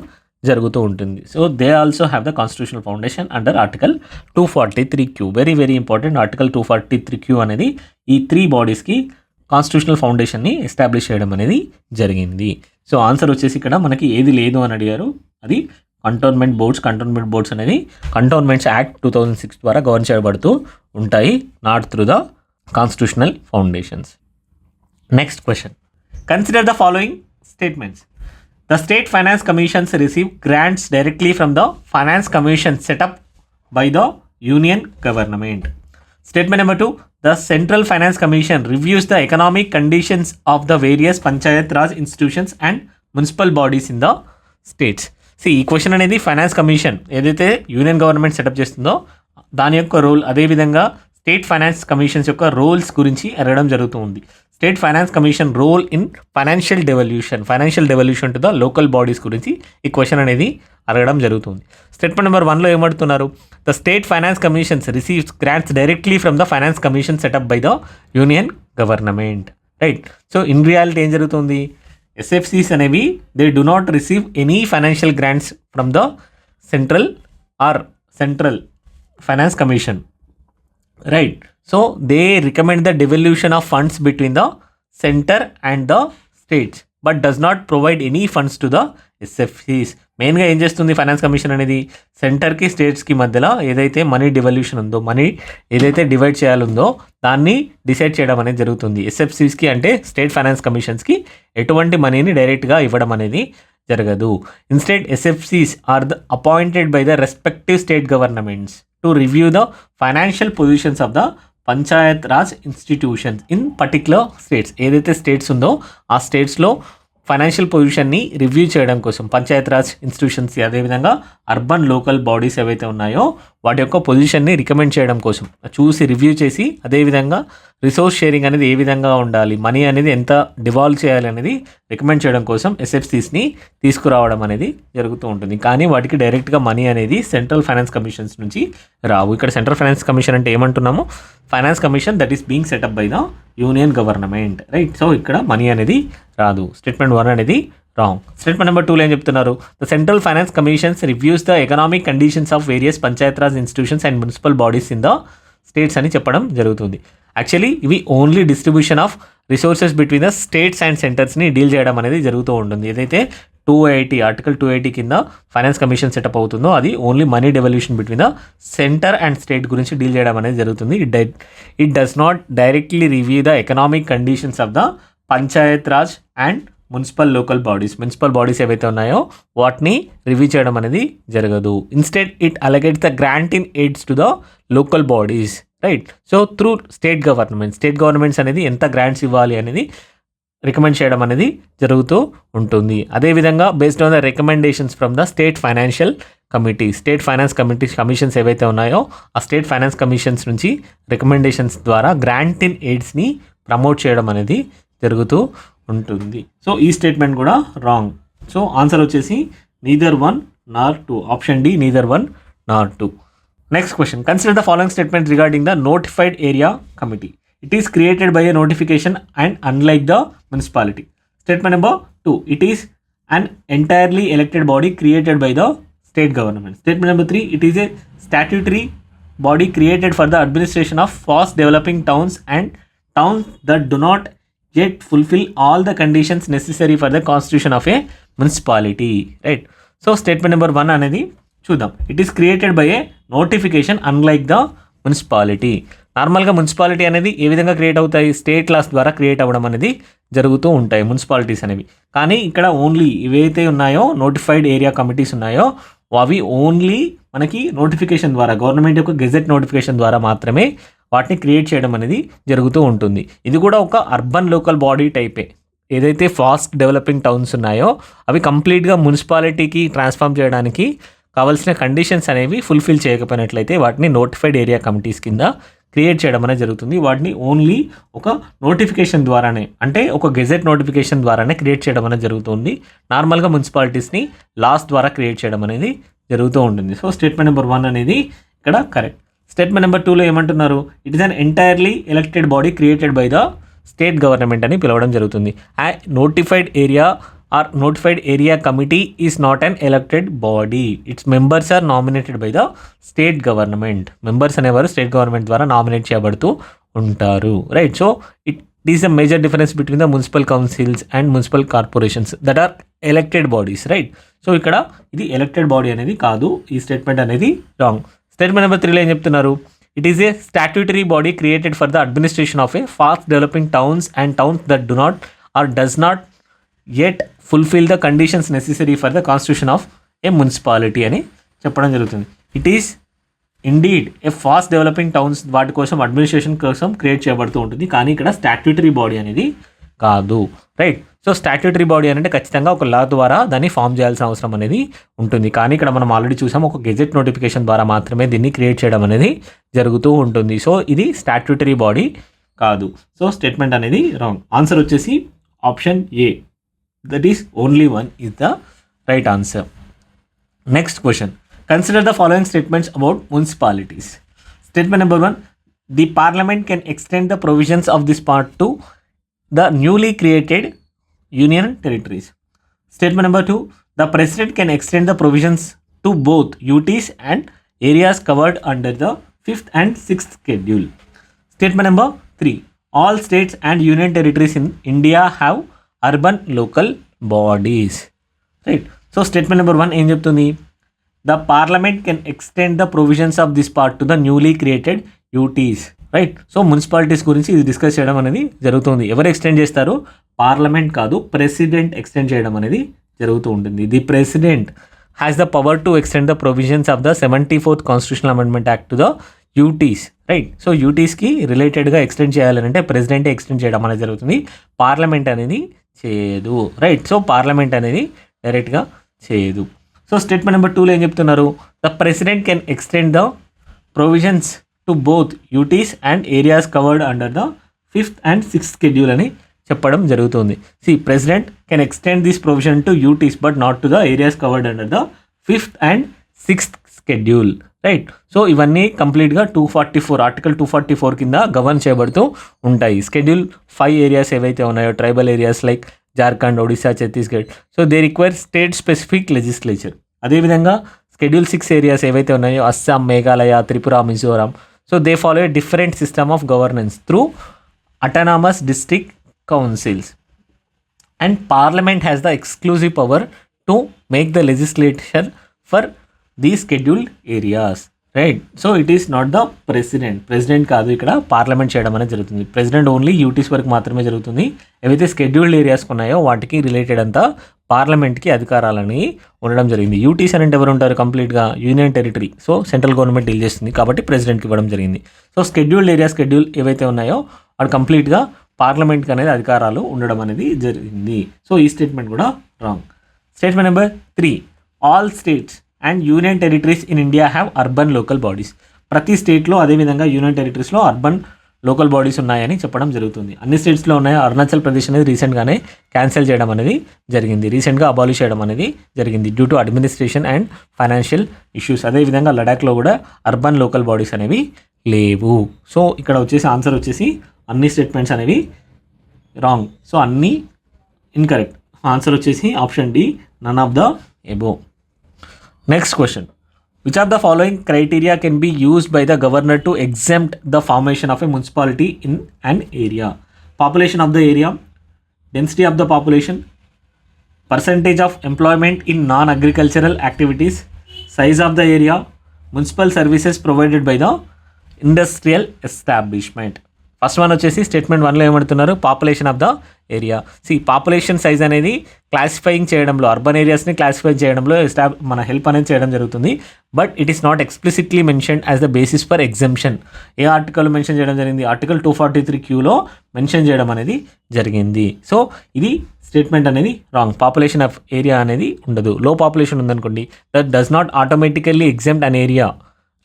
జరుగుతూ ఉంటుంది. So they also have the constitutional foundation under article 243Q. Very very important. Article 243Q అనేది ఈ 3 బాడీస్కి కాన్స్టిట్యూషనల్ ఫౌండేషన్ని ఎస్టాబ్లిష్ చేయడం అనేది జరిగింది. సో ఆన్సర్ వచ్చేసి ఇక్కడ మనకి ఏది లేదు అని అడిగారు. అది కంటోన్మెంట్ బోర్డ్స్ అనేది కంటోన్మెంట్స్ యాక్ట్ 2006 ద్వారా గవర్న్ చేయబడుతూ ఉంటాయి, not through the constitutional foundations. Next question, consider the following statements. The state finance commissions receive grants directly from the finance commission set up by the union government. Statement number 2. The Central Finance Commission reviews the economic conditions of the various Panchayat Raj institutions and municipal bodies in the states. See, ఈ క్వశ్చన్ అనేది ఫైనాన్స్ కమిషన్ ఏదైతే యూనియన్ గవర్నమెంట్ సెటప్ చేస్తుందో దాని యొక్క రోల్, అదేవిధంగా స్టేట్ ఫైనాన్స్ కమిషన్స్ యొక్క రోల్స్ గురించి అడగడం జరుగుతూ ఉంది. State finance commission role in financial devolution to the local bodies గురించి ఈ క్వశ్చన్ అనేది అడగడం జరుగుతుంది. స్టేట్మెంట్ నెంబర్ 1లో ఏమడుతున్నారు? The state finance commissions receives grants directly from the finance commission setup by the union government, right? So in reality ఏం జరుగుతుంది? ఎస్ఎఫ్సీస్ అనేవి they do not receive any financial grants from the central finance commission, right? So they recommend the devolution of funds between the center and the states but does not provide any funds to the SFCs. మెయిన్గా ఏం చేస్తుంది ఫైనాన్స్ కమిషన్ అనేది? సెంటర్కి స్టేట్స్కి మధ్యలో ఏదైతే మనీ డివల్యూషన్ ఉందో, మనీ ఏదైతే డివైడ్ చేయాలందో దాన్ని డిసైడ్ చేయడం అనేది జరుగుతుంది. ఎస్ఎఫ్సీస్కి అంటే స్టేట్ ఫైనాన్స్ కమిషన్స్కి ఎటువంటి మనీని డైరెక్ట్గా ఇవ్వడం అనేది జరగదు. Instead SFCs are the appointed by the respective state governments to review the financial positions of the Panchayat Raj institutions in particular states. ఏదైతే స్టేట్స్ ఉందో ఆ స్టేట్స్లో ఫైనాన్షియల్ పొజిషన్ని రివ్యూ చేయడం కోసం పంచాయత్ రాజ్ ఇన్స్టిట్యూషన్స్, అదేవిధంగా అర్బన్ లోకల్ బాడీస్ ఏవైతే ఉన్నాయో వాటి యొక్క పొజిషన్ని రికమెండ్ చేయడం కోసం చూసి రివ్యూ చేసి, అదేవిధంగా రిసోర్స్ షేరింగ్ అనేది ఏ విధంగా ఉండాలి, మనీ అనేది ఎంత డివాల్వ్ చేయాలి అనేది రికమెండ్ చేయడం కోసం ఎస్ఎఫ్సీస్ని తీసుకురావడం అనేది జరుగుతూ ఉంటుంది. కానీ వాటికి డైరెక్ట్గా మనీ అనేది సెంట్రల్ ఫైనాన్స్ కమిషన్స్ నుంచి రావు. ఇక్కడ సెంట్రల్ ఫైనాన్స్ కమిషన్ అంటే ఏమంటున్నాము? Finance commission that is being setup by the union government, right? So ఇక్కడ మనీ అనేది రాదు. స్టేట్మెంట్ 1 అనేది రాంగ్. స్టేట్మెంట్ నెంబర్ 2లో ఏం చెప్తున్నారు? The central finance commissions reviews the economic conditions of various Panchayat Raj institutions and municipal bodies in the states అని చెప్పడం జరుగుతుంది. యాక్చువల్లీ ఇవి only distribution of resources between the states and సెంటర్స్ని డీల్ చేయడం అనేది జరుగుతూ ఉంటుంది. ఏదైతే ఆర్టికల్ 280 కింద ఫైనాన్స్ కమిషన్ సెటప్ అవుతుందో అది only money devolution between the centre and state గురించి డీల్ చేయడం అనేది జరుగుతుంది. It does not directly review the economic conditions of the Panchayat Raj and municipal bodies ఏవైతే ఉన్నాయో వాటిని రివ్యూ చేయడం అనేది జరగదు. Instead it allocates the grant in aids to the local bodies, right? So through state governments అనేది ఎంత గ్రాంట్స్ ఇవ్వాలి అనేది రికమెండ్ చేయడం అనేది జరుగుతూ ఉంటుంది. అదేవిధంగా based on the recommendations from the state finance commissions ఏవైతే ఉన్నాయో ఆ స్టేట్ ఫైనాన్స్ కమిషన్స్ నుంచి రికమెండేషన్స్ ద్వారా గ్రాంట్ ఇన్ ఎయిడ్స్ని ప్రమోట్ చేయడం అనేది జరుగుతూ ఉంటుంది. సో ఈ స్టేట్మెంట్ కూడా రాంగ్. సో ఆన్సర్ వచ్చేసి neither 1 nor 2. Option D neither 1 nor 2. Next question, consider the following statement regarding the notified area committee. It is created by a notification and unlike the municipality. Statement number 2. It is an entirely elected body created by the state government. Statement number 3. It is a statutory body created for the administration of fast developing towns and towns that do not yet fulfill all the conditions necessary for the constitution of a municipality. Right. So statement number 1 అనేది చూద్దాం. It is created by a notification unlike the municipality. నార్మల్గా మున్సిపాలిటీ అనేది ఏ విధంగా క్రియేట్ అవుతాయి? స్టేట్ లాస్ ద్వారా క్రియేట్ అవ్వడం అనేది జరుగుతూ ఉంటాయి మున్సిపాలిటీస్ అనేవి. కానీ ఇక్కడ ఓన్లీ ఇవైతే ఉన్నాయో నోటిఫైడ్ ఏరియా కమిటీస్ ఉన్నాయో అవి ఓన్లీ మనకి నోటిఫికేషన్ ద్వారా, గవర్నమెంట్ యొక్క గెజెట్ నోటిఫికేషన్ ద్వారా మాత్రమే వాటిని క్రియేట్ చేయడం అనేది జరుగుతూ ఉంటుంది. ఇది కూడా ఒక అర్బన్ లోకల్ బాడీ టైపే. ఏదైతే ఫాస్ట్ డెవలపింగ్ టౌన్స్ ఉన్నాయో అవి కంప్లీట్గా మున్సిపాలిటీకి ట్రాన్స్ఫార్మ్ చేయడానికి కావాల్సిన కండిషన్స్ అనేవి ఫుల్ఫిల్ చేయకపోయినట్లయితే వాటిని నోటిఫైడ్ ఏరియా కమిటీస్ కింద క్రియేట్ చేయడం అనేది జరుగుతుంది. వాటిని ఓన్లీ ఒక నోటిఫికేషన్ ద్వారానే, అంటే ఒక గెజెట్ నోటిఫికేషన్ ద్వారానే క్రియేట్ చేయడం అనేది జరుగుతుంది. నార్మల్గా మున్సిపాలిటీస్ని లాస్ ద్వారా క్రియేట్ చేయడం అనేది జరుగుతూ ఉంటుంది. సో స్టేట్మెంట్ నెంబర్ 1 అనేది ఇక్కడ కరెక్ట్. స్టేట్మెంట్ నెంబర్ 2లో ఏమంటున్నారు, it is an entirely elected body created by the state government అని పిలవడం జరుగుతుంది. Notified area committee is not an elected body, its members are nominated by the state government. Members అనేవారు స్టేట్ గవర్నమెంట్ ద్వారా నామినేట్ చేయబడుతూ ఉంటారు, right. So it is the major difference between the municipal councils and municipal corporations that are elected bodies, right. So ఇక్కడ ఇది ఎలక్టెడ్ బాడీ అనేది కాదు, ఈ స్టేట్మెంట్ అనేది రాంగ్. స్టేట్మెంట్ నెంబర్ 3లో ఏం చెప్తున్నారు, it is a statutory body created for the administration of A fast developing towns and towns that do not or does not yet fulfill the conditions necessary for the constitution of a municipality అని చెప్పడం జరుగుతుంది. It is indeed A fast developing towns, వాటి కోసం అడ్మినిస్ట్రేషన్ కోసం క్రియేట్ చేయబడుతూ ఉంటుంది, కానీ ఇక్కడ స్టాట్యూటరీ బాడీ అనేది కాదు, రైట్. సో స్టాట్యూటరీ బాడీ అంటే ఖచ్చితంగా ఒక లా ద్వారా దాన్ని ఫామ్ చేయాల్సిన అవసరం అనేది ఉంటుంది, కానీ ఇక్కడ మనం ఆల్రెడీ చూసాం ఒక గెజెట్ నోటిఫికేషన్ ద్వారా మాత్రమే దీన్ని క్రియేట్ చేయడం అనేది జరుగుతూ ఉంటుంది. సో ఇది స్టాట్యూటరీ బాడీ కాదు. సో స్టేట్మెంట్ అనేది రాంగ్. ఆన్సర్ వచ్చేసి option A, that is only one is the right answer. Next question, consider the following statements about municipalities. Statement number 1, the parliament can extend the provisions of this part to the newly created union territories. Statement number 2, the president can extend the provisions to both UTs and areas covered under the 5th and 6th schedule. Statement number 3, all states and union territories in India have urban local bodies, right. So statement number 1 ఏం చెప్తుంది, the parliament can extend the provisions of this part to the newly created UTs, right. So municipalities గురించి ఇది డిస్కస్ చేయడం అనేది జరుగుతుంది. ఎవరు ఎక్స్టెండ్ చేస్తారు, పార్లమెంట్ కాదు, ప్రెసిడెంట్ ఎక్స్టెండ్ చేయడం అనేది జరుగుతూ ఉంటుంది. The president has the power to extend the provisions of the 74th constitutional amendment act to the UTs, right. So యూటీస్కి రిలేటెడ్గా ఎక్స్టెండ్ చేయాలంటే ప్రెసిడెంటే ఎక్స్టెండ్ చేయడం అనేది జరుగుతుంది, పార్లమెంట్ అనేది చేయదు, రైట్. సో పార్లమెంట్ అనేది డైరెక్ట్గా చేయదు. సో స్టేట్మెంట్ నెంబర్ 2లో ఏం చెప్తున్నారు, the president can extend the provisions to both UTs and areas covered under the 5th and 6th schedule అని చెప్పడం జరుగుతుంది. See president can extend this provision to UTs but not to the areas covered under the 5th and 6th schedule, right. So ఇవన్నీ కంప్లీట్గా 244 ఆర్టికల్ 244 కింద గవర్న్ చేయబడుతూ ఉంటాయి. స్కెడ్యూల్ 5 ఏరియాస్ ఏవైతే ఉన్నాయో tribal areas like Jharkhand, Odisha, Chhattisgarh, so they require state specific legislature. అదేవిధంగా స్కెడ్యూల్ 6 ఏరియాస్ ఏవైతే ఉన్నాయో Assam, Meghalaya, Tripura, Mizoram, so they follow a different system of governance through autonomous district councils and parliament has the exclusive power to make the legislature for the scheduled areas, right. So it is not the president కాదు, ఇక్కడ పార్లమెంట్ చేయడం అనేది జరుగుతుంది. ప్రెసిడెంట్ ఓన్లీ యూటీస్ వరకు మాత్రమే జరుగుతుంది. ఏవైతే స్కెడ్యూల్డ్ ఏరియాస్ ఉన్నాయో వాటికి రిలేటెడ్ అంతా పార్లమెంట్కి అధికారాలని ఉండడం జరిగింది. యూటీస్ అంటే ఎవరు ఉంటారు, కంప్లీట్గా union territory, so central government deal చేస్తుంది కాబట్టి ప్రెసిడెంట్కి ఇవ్వడం జరిగింది. సో స్కెడ్యూల్డ్ ఏవైతే ఉన్నాయో వాడు కంప్లీట్గా పార్లమెంట్కి అనేది అధికారాలు ఉండడం అనేది జరిగింది. సో ఈ స్టేట్మెంట్ కూడా wrong. Statement number 3, all states and union territories in India have urban local bodies. ప్రతి స్టేట్లో అదేవిధంగా యూనియన్ టెరిటరీస్లో అర్బన్ లోకల్ బాడీస్ ఉన్నాయని చెప్పడం జరుగుతుంది. అన్ని స్టేట్స్లో ఉన్నాయి. అరుణాచల్ ప్రదేశ్ అనేది రీసెంట్గానే క్యాన్సిల్ చేయడం అనేది జరిగింది, రీసెంట్గా అబాలిష్ చేయడం అనేది జరిగింది due to administration and financial issues. అదేవిధంగా లడాఖ్లో కూడా అర్బన్ లోకల్ బాడీస్ అనేవి లేవు. సో ఇక్కడ వచ్చేసి ఆన్సర్ వచ్చేసి అన్ని స్టేట్మెంట్స్ అనేవి రాంగ్. సో అన్నీ ఇన్కరెక్ట్. ఆన్సర్ వచ్చేసి option D, none of the above. Next question, which of the following criteria can be used by the governor to exempt the formation of a municipality in an area? Population of the area, density of the population, percentage of employment in non-agricultural activities, size of the area, municipal services provided by the industrial establishment. First one వచ్చేసి స్టేట్మెంట్ 1లో ఏమంటున్నారు, population of the area. Population size అనేది క్లాసిఫైయింగ్ చేయడంలో, అర్బన్ ఏరియాస్ని క్లాసిఫై చేయడంలో మన హెల్ప్ అనేది చేయడం జరుగుతుంది. But it is not explicitly mention as the basis for exemption. ఏ ఆర్టికల్ మెన్షన్ చేయడం జరిగింది, ఆర్టికల్ 243Qలో మెన్షన్ చేయడం అనేది జరిగింది. సో ఇది స్టేట్మెంట్ అనేది రాంగ్. పాపులేషన్ ఆఫ్ ఏరియా అనేది ఉండదు. లో పాపులేషన్ ఉందనుకోండి, that does not automatically exempt an area,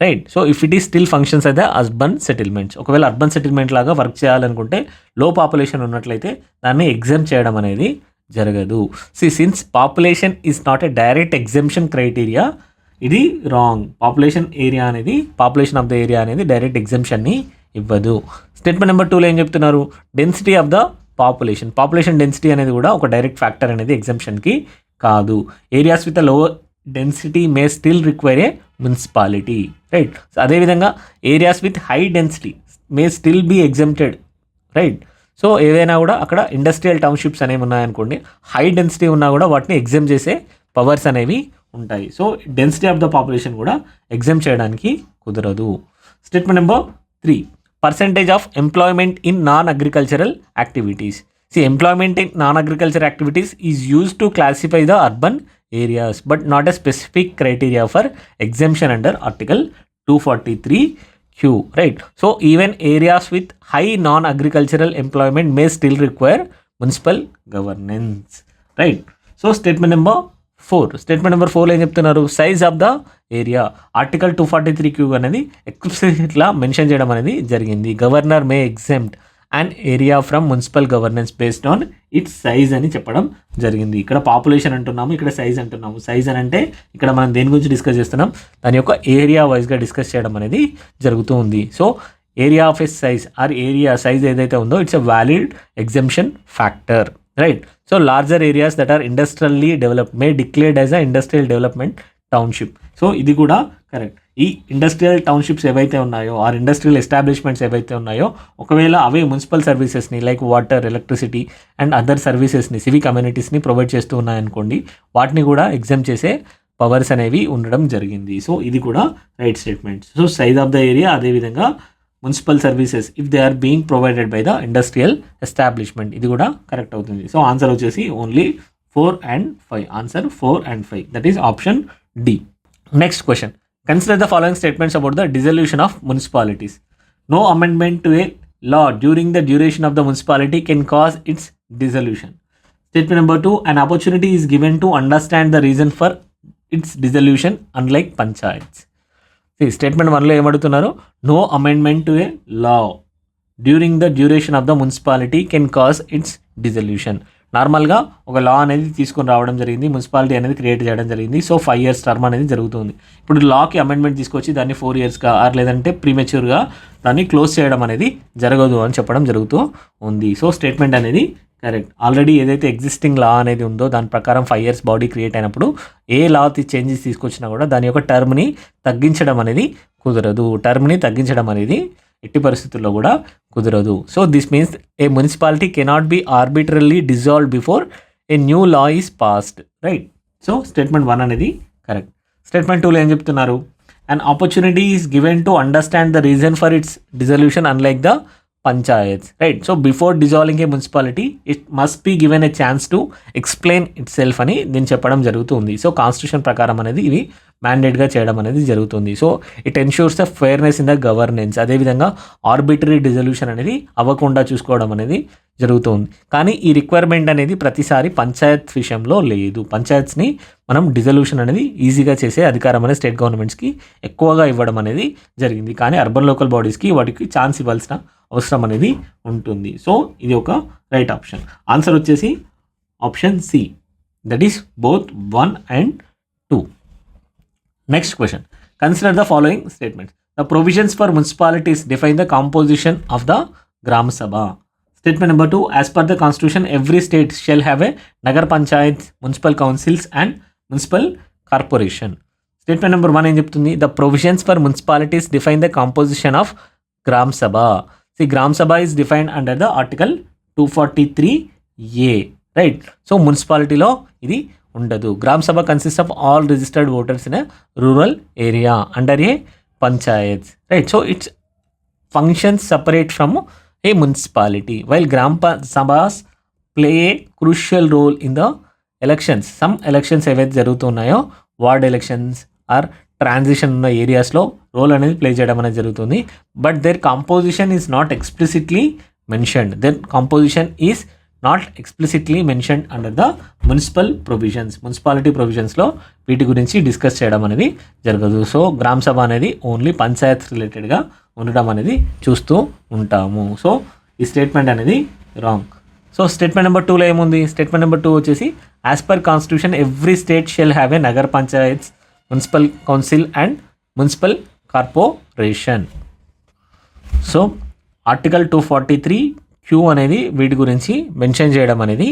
right. So if it is still functions అయితే అర్బన్ సెటిల్మెంట్స్. ఒకవేళ అర్బన్ సెటిల్మెంట్ లాగా వర్క్ చేయాలనుకుంటే లో పాపులేషన్ ఉన్నట్లయితే దాన్ని ఎగ్జామ్ చేయడం అనేది జరగదు. Since population is not a direct exemption criteria, ఇది రాంగ్. పాపులేషన్ ఏరియా అనేది, పాపులేషన్ ఆఫ్ ద ఏరియా అనేది డైరెక్ట్ ఎగ్జామ్షన్ని ఇవ్వదు. స్టేట్మెంట్ నెంబర్ 2లో ఏం చెప్తున్నారు, density of the population. Population density అనేది కూడా ఒక డైరెక్ట్ ఫ్యాక్టర్ అనేది ఎగ్జామ్షన్కి కాదు. Areas with low density may still require a municipality, right. అదేవిధంగా areas with high density may still be exempted, right. So ఏదైనా కూడా అక్కడ ఇండస్ట్రియల్ టౌన్షిప్స్ అనేవి ఉన్నాయనుకోండి, హై డెన్సిటీ ఉన్నా కూడా వాటిని ఎగ్జామ్ చేసే పవర్స్ అనేవి ఉంటాయి. So density of the population కూడా ఎగ్జామ్ చేయడానికి కుదరదు. Statement number 3, percentage of employment in non agricultural activities. Employment in non agriculture activities is used to classify the urban areas but not a specific criteria for exemption under article 243Q, right. So even areas with high non-agricultural employment may still require municipal governance, right. So statement number 4లో ఏం చెప్తున్నారు, size of the area. Article 243Q అనేది ఎక్స్ప్లిసిట్గా మెన్షన్ చేయడం అనేది జరిగింది. Governor May exempt and area from municipal governance based on it's size అని చెప్పడం జరిగింది. ఇక్కడ పాపులేషన్ అంటున్నాము, ఇక్కడ సైజ్ అంటున్నాము. సైజ్ అని అంటే ఇక్కడ మనం దేని గురించి డిస్కస్ చేస్తున్నాం, దాని యొక్క ఏరియా వైజ్గా డిస్కస్ చేయడం అనేది జరుగుతూ ఉంది. So area of a size or area size ఏదైతే ఉందో it's a valid exemption factor, right. So larger areas that are industrially developed may declared as a industrial development township. So ఇది కూడా కరెక్ట్. ఈ ఇండస్ట్రియల్ టౌన్షిప్స్ ఏవైతే ఉన్నాయో ఆర్ ఇండస్ట్రియల్ ఎస్టాబ్లిష్మెంట్స్ ఏవైతే ఉన్నాయో, ఒకవేళ అవే మున్సిపల్ సర్వీసెస్ని like water, electricity and other సర్వీసెస్ని, సివిక్ కమ్యూనిటీస్ని ప్రొవైడ్ చేస్తూ ఉన్నాయనుకోండి, వాటిని కూడా ఎగ్జామ్ చేసే పవర్స్ అనేవి ఉండడం జరిగింది. సో ఇది కూడా right statement. So size of the area, అదేవిధంగా municipal services if they are being provided by the industrial establishment, ఇది కూడా కరెక్ట్ అవుతుంది. సో ఆన్సర్ వచ్చేసి only 4 and 5. Answer 4 and 5, that is option D. Next question. Consider the following statements about the dissolution of municipalities. No amendment to a law during the duration of the municipality can cause its dissolution. Statement number 2. An opportunity is given to understand the reason for its dissolution unlike panchayats. Statement 1లో ఏమడుతున్నారు, no amendment to a law during the duration of the municipality can cause its dissolution. నార్మల్గా ఒక లా అనేది తీసుకొని రావడం జరిగింది, మున్సిపాలిటీ అనేది క్రియేట్ చేయడం జరిగింది. సో 5 years టర్మ్ అనేది జరుగుతుంది. ఇప్పుడు లాకి అమెండ్మెంట్ తీసుకొచ్చి దాన్ని 4 yearsగా ఆర్ లేదంటే ప్రీమెచ్యూర్గా దాన్ని క్లోజ్ చేయడం అనేది జరగదు అని చెప్పడం జరుగుతూ ఉంది. సో స్టేట్మెంట్ అనేది కరెక్ట్. ఆల్రెడీ ఏదైతే ఎగ్జిస్టింగ్ లా అనేది ఉందో దాని ప్రకారం 5 years బాడీ క్రియేట్ అయినప్పుడు ఏ లా చేంజెస్ తీసుకొచ్చినా కూడా దాని యొక్క టర్మ్ని తగ్గించడం అనేది కుదరదు. టర్మ్ని తగ్గించడం అనేది ఎట్టి పరిస్థితుల్లో కూడా కుదరదు. So this means a municipality cannot be arbitrarily dissolved before a new law is passed, right. So statement 1 అనేది కరెక్ట్. స్టేట్మెంట్ 2లో ఏం చెప్తున్నారు, an opportunity is given to understand the reason for its dissolution unlike the panchayats, right. So before dissolving a municipality it must be given a chance to explain itself అని నేను చెప్పడం జరుగుతుంది. సో కాన్స్టిట్యూషన్ ప్రకారం అనేది ఇవి మ్యాండేట్గా చేయడం అనేది జరుగుతుంది. So it ensures the fairness in the governance. అదేవిధంగా ఆర్బిటరీ డిజల్యూషన్ అనేది అవ్వకుండా చూసుకోవడం అనేది జరుగుతుంది. కానీ ఈ రిక్వైర్మెంట్ అనేది ప్రతిసారి పంచాయత్ విషయంలో లేదు. పంచాయత్స్ని మనం డిజల్యూషన్ అనేది ఈజీగా చేసే అధికారం అనేది స్టేట్ గవర్నమెంట్స్కి ఎక్కువగా ఇవ్వడం అనేది జరిగింది. కానీ అర్బన్ లోకల్ బాడీస్కి వాటికి ఛాన్స్ ఇవ్వాల్సిన అవసరం అనేది ఉంటుంది. సో ఇది ఒక రైట్ ఆప్షన్. ఆన్సర్ వచ్చేసి option C, that is both 1 and 2. Next question. Consider the following statements. The provisions for municipalities define the composition of the Gram Sabha. Statement number 2. As per the constitution, every state shall have a Nagar Panchayats, municipal councils and municipal corporation. Statement number 1 ఏం చెప్తుంది, the provisions for municipalities define the composition of Gram Sabha. See, Gram Sabha is defined under the article 243A, right. So మున్సిపాలిటీలో ఇది ఉండదు. Gram Sabha consist of all registered voters in a rural area under a panchayat, right. So its functions separate from a municipality. While Gram Sabhas play a crucial role in the elections. Some elections ఏవైతే జరుగుతున్నాయో వార్డ్ ఎలక్షన్స్ ఆర్ ట్రాన్సిషన్ ఉన్న ఏరియాస్లో రోల్ అనేది ప్లే చేయడం అనేది జరుగుతుంది. But their composition is not explicitly mentioned. Their composition is not explicitly mentioned under the municipal provisions. Municipality ప్రొవిజన్స్లో వీటి గురించి డిస్కస్ చేయడం అనేది జరగదు. సో గ్రామ సభ అనేది ఓన్లీ పంచాయత్ రిలేటెడ్గా ఉండడం అనేది చూస్తూ ఉంటాము. సో ఈ స్టేట్మెంట్ అనేది రాంగ్. సో స్టేట్మెంట్ నెంబర్ 2లో ఏముంది? స్టేట్మెంట్ నెంబర్ 2 వచ్చేసి as per constitution every state shall have a Nagar panchayats, municipal council and municipal corporation. So article 243 Q అనేది వీటి గురించి మెన్షన్ చేయడం అనేది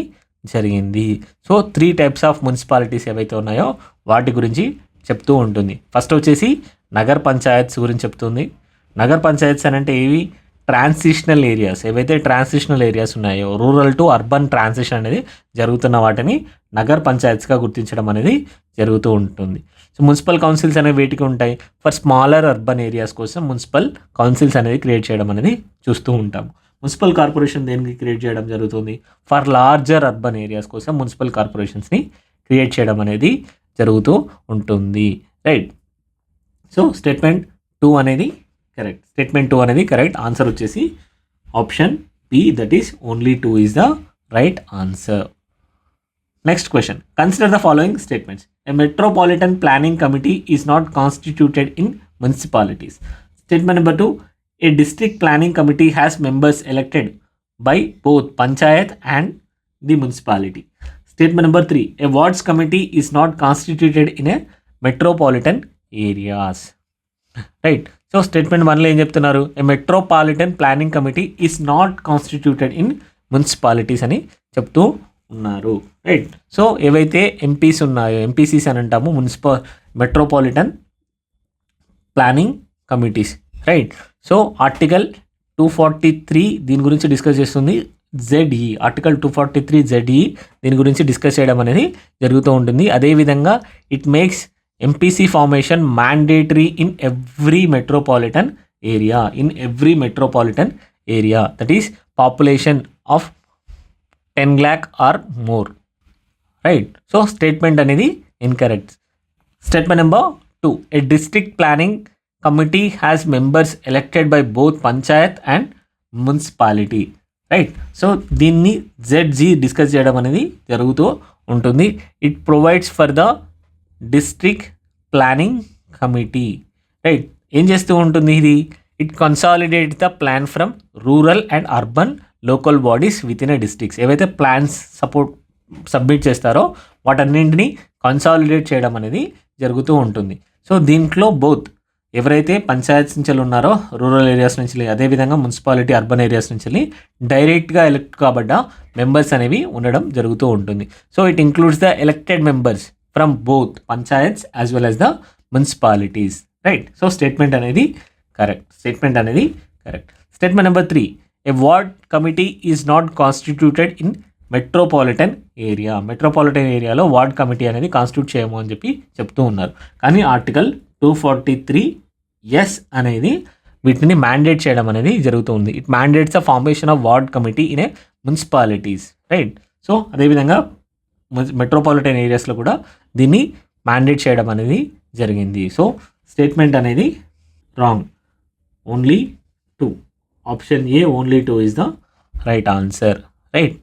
జరిగింది. సో 3 టైప్స్ ఆఫ్ మున్సిపాలిటీస్ ఏవైతే ఉన్నాయో వాటి గురించి చెప్తూ ఉంటుంది. ఫస్ట్ వచ్చేసి నగర్ పంచాయత్స్ గురించి చెప్తుంది. నగర్ పంచాయత్స్ అని అంటే ఏవి? Transitional areas. ఏవైతే ట్రాన్సిషనల్ ఏరియాస్ ఉన్నాయో రూరల్ టు అర్బన్ ట్రాన్సిషన్ అనేది జరుగుతున్న వాటిని నగర్ పంచాయత్స్గా గుర్తించడం అనేది జరుగుతూ ఉంటుంది. సో మున్సిపల్ కౌన్సిల్స్ అనేవి వేటికి ఉంటాయి? ఫర్ స్మాలర్ అర్బన్ ఏరియాస్ కోసం మున్సిపల్ కౌన్సిల్స్ అనేది క్రియేట్ చేయడం అనేది చూస్తూ ఉంటాము. మున్సిపల్ కార్పొరేషన్ దేనికి క్రియేట్ చేయడం జరుగుతుంది? ఫర్ లార్జర్ అర్బన్ ఏరియాస్ కోసం మున్సిపల్ కార్పొరేషన్స్ని క్రియేట్ చేయడం అనేది జరుగుతూ ఉంటుంది. రైట్. సో స్టేట్మెంట్ 2 అనేది కరెక్ట్. స్టేట్మెంట్ 2 అనేది కరెక్ట్. ఆన్సర్ వచ్చేసి option B, that is only 2 is the right answer. Next question. Consider the following statements. A metropolitan planning committee is not constituted in municipalities. Statement number 2. A district planning committee has members elected by both panchayat and the municipality. Statement number 3. A wards committee is not constituted in a metropolitan areas. Right. So statement 1 లో ఏం చెప్తున్నారు? A metropolitan planning committee is not constituted in municipalities అని చెప్తూ ఉన్నారు. రైట్. సో ఏవైతే ఎంపీస్ ఉన్నాయో, ఎంపీసీస్ అని అంటాము, metropolitan planning committees. Right. So article 243 దీని గురించి డిస్కస్ చేస్తుంది. ZE ఆర్టికల్ 243 ZE దీని గురించి డిస్కస్ చేయడం అనేది జరుగుతూ ఉంటుంది. అదేవిధంగా it makes MPC formation mandatory in every metropolitan area that is population of 10 lakh or more. Right. So statement అనేది incorrect. Statement number 2. A district planning committee has members elected by both panchayat and municipality. Right. So దీన్ని ZG డిస్కస్ చేయడం అనేది జరుగుతూ ఉంటుంది. It provides for the district planning committee. Right. ఏం చేస్తూ ఉంటుంది ఇది? It consolidate the plan from rural and urban local bodies with in a districts. ఏవైతే ప్లాన్స్ సబ్మిట్ చేస్తారో వాటన్నింటినీ కన్సాలిడేట్ చేయడం అనేది జరుగుతూ ఉంటుంది. సో దీంట్లో బోత్ ఎవరైతే పంచాయత్స్ నుంచి ఉన్నారో రూరల్ ఏరియాస్ నుంచి, అదేవిధంగా మున్సిపాలిటీ అర్బన్ ఏరియాస్ నుంచి డైరెక్ట్గా ఎలక్ట్ కాబడ్డ మెంబర్స్ అనేవి ఉండడం జరుగుతూ ఉంటుంది. So it includes the elected members from both panchayats as well as the municipalities. Right. So statement అనేది correct. Statement number 3. A ward committee is not constituted in metropolitan ఏరియాలో వార్డ్ కమిటీ అనేది కాన్స్టిట్యూట్ చేయము అని చెప్పి చెప్తూ ఉన్నారు. కానీ ఆర్టికల్ 243 అనేది వీటిని మ్యాండేట్ చేయడం అనేది జరుగుతుంది. It mandates the formation of ward committee in a municipalities. Right. So అదేవిధంగా మెట్రోపాలిటన్ ఏరియాస్లో కూడా దీన్ని మ్యాండేట్ చేయడం అనేది జరిగింది. సో స్టేట్మెంట్ అనేది wrong. Only 2. Option A only 2 is the right answer. Right.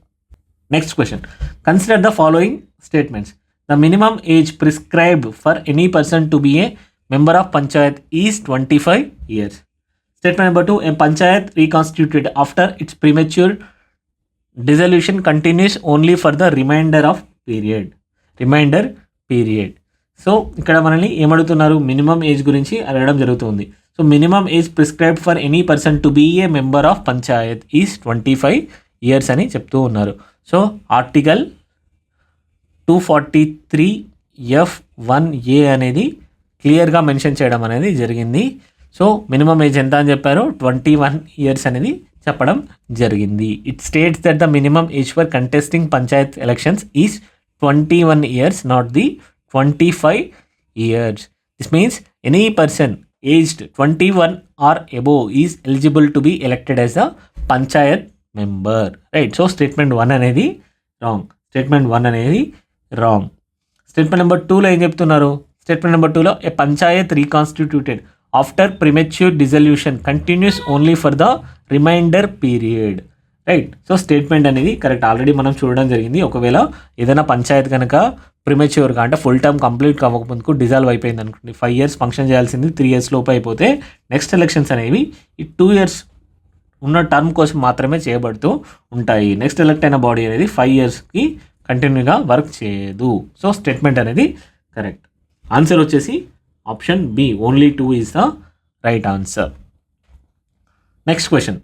Next question. Consider the following statements. The minimum age prescribed for any person to be A member of panchayat is 25 years. Statement number 2. A panchayat reconstituted after its premature dissolution continues only for the remainder period. సో ఇక్కడ మనల్ని ఏమడుగుతున్నారు? మినిమం ఏజ్ గురించి అడగడం జరుగుతుంది. So minimum age prescribed for any person to be a member of panchayat is 25 years అని చెప్తూ ఉన్నారు. సో ఆర్టికల్ 243F1A అనేది క్లియర్గా మెన్షన్ చేయడం అనేది జరిగింది. సో మినిమం ఏజ్ ఎంత అని చెప్పారు? 21 years అనేది చెప్పడం జరిగింది. It states that the minimum age for contesting panchayat elections is 21 years, not the 25 years. This means any person aged 21 or above is eligible to be elected as a panchayat member. Right. So statement 1 అనేది రాంగ్. స్టేట్మెంట్ 1 అనేది రాంగ్. స్టేట్మెంట్ నెంబర్ 2లో ఏం చెప్తున్నారు? స్టేట్మెంట్ నెంబర్ 2లో a panchayat reconstituted after premature dissolution continues only for the reminder period. Right. So statement అనేది కరెక్ట్. ఆల్రెడీ మనం చూడడం జరిగింది. ఒకవేళ ఏదైనా పంచాయత్ కనుక ప్రిమెచ్యూర్గా అంటే ఫుల్ టర్మ్ కంప్లీట్ కావకముందుకు డిజాల్వ్ అయిపోయింది అనుకోండి, 5 years ఫంక్షన్ చేయాల్సింది 3 years లోపు అయిపోతే నెక్స్ట్ ఎలక్షన్స్ అనేవి ఈ 2 years ఉన్న టర్మ్ కోసం మాత్రమే చేయబడుతూ ఉంటాయి. నెక్స్ట్ ఎలక్ట్ అయిన బాడీ అనేది 5 yearsకి కంటిన్యూగా వర్క్ చేయదు. సో స్టేట్మెంట్ అనేది కరెక్ట్. ఆన్సర్ వచ్చేసి option B, only 2 is the right answer. Next question.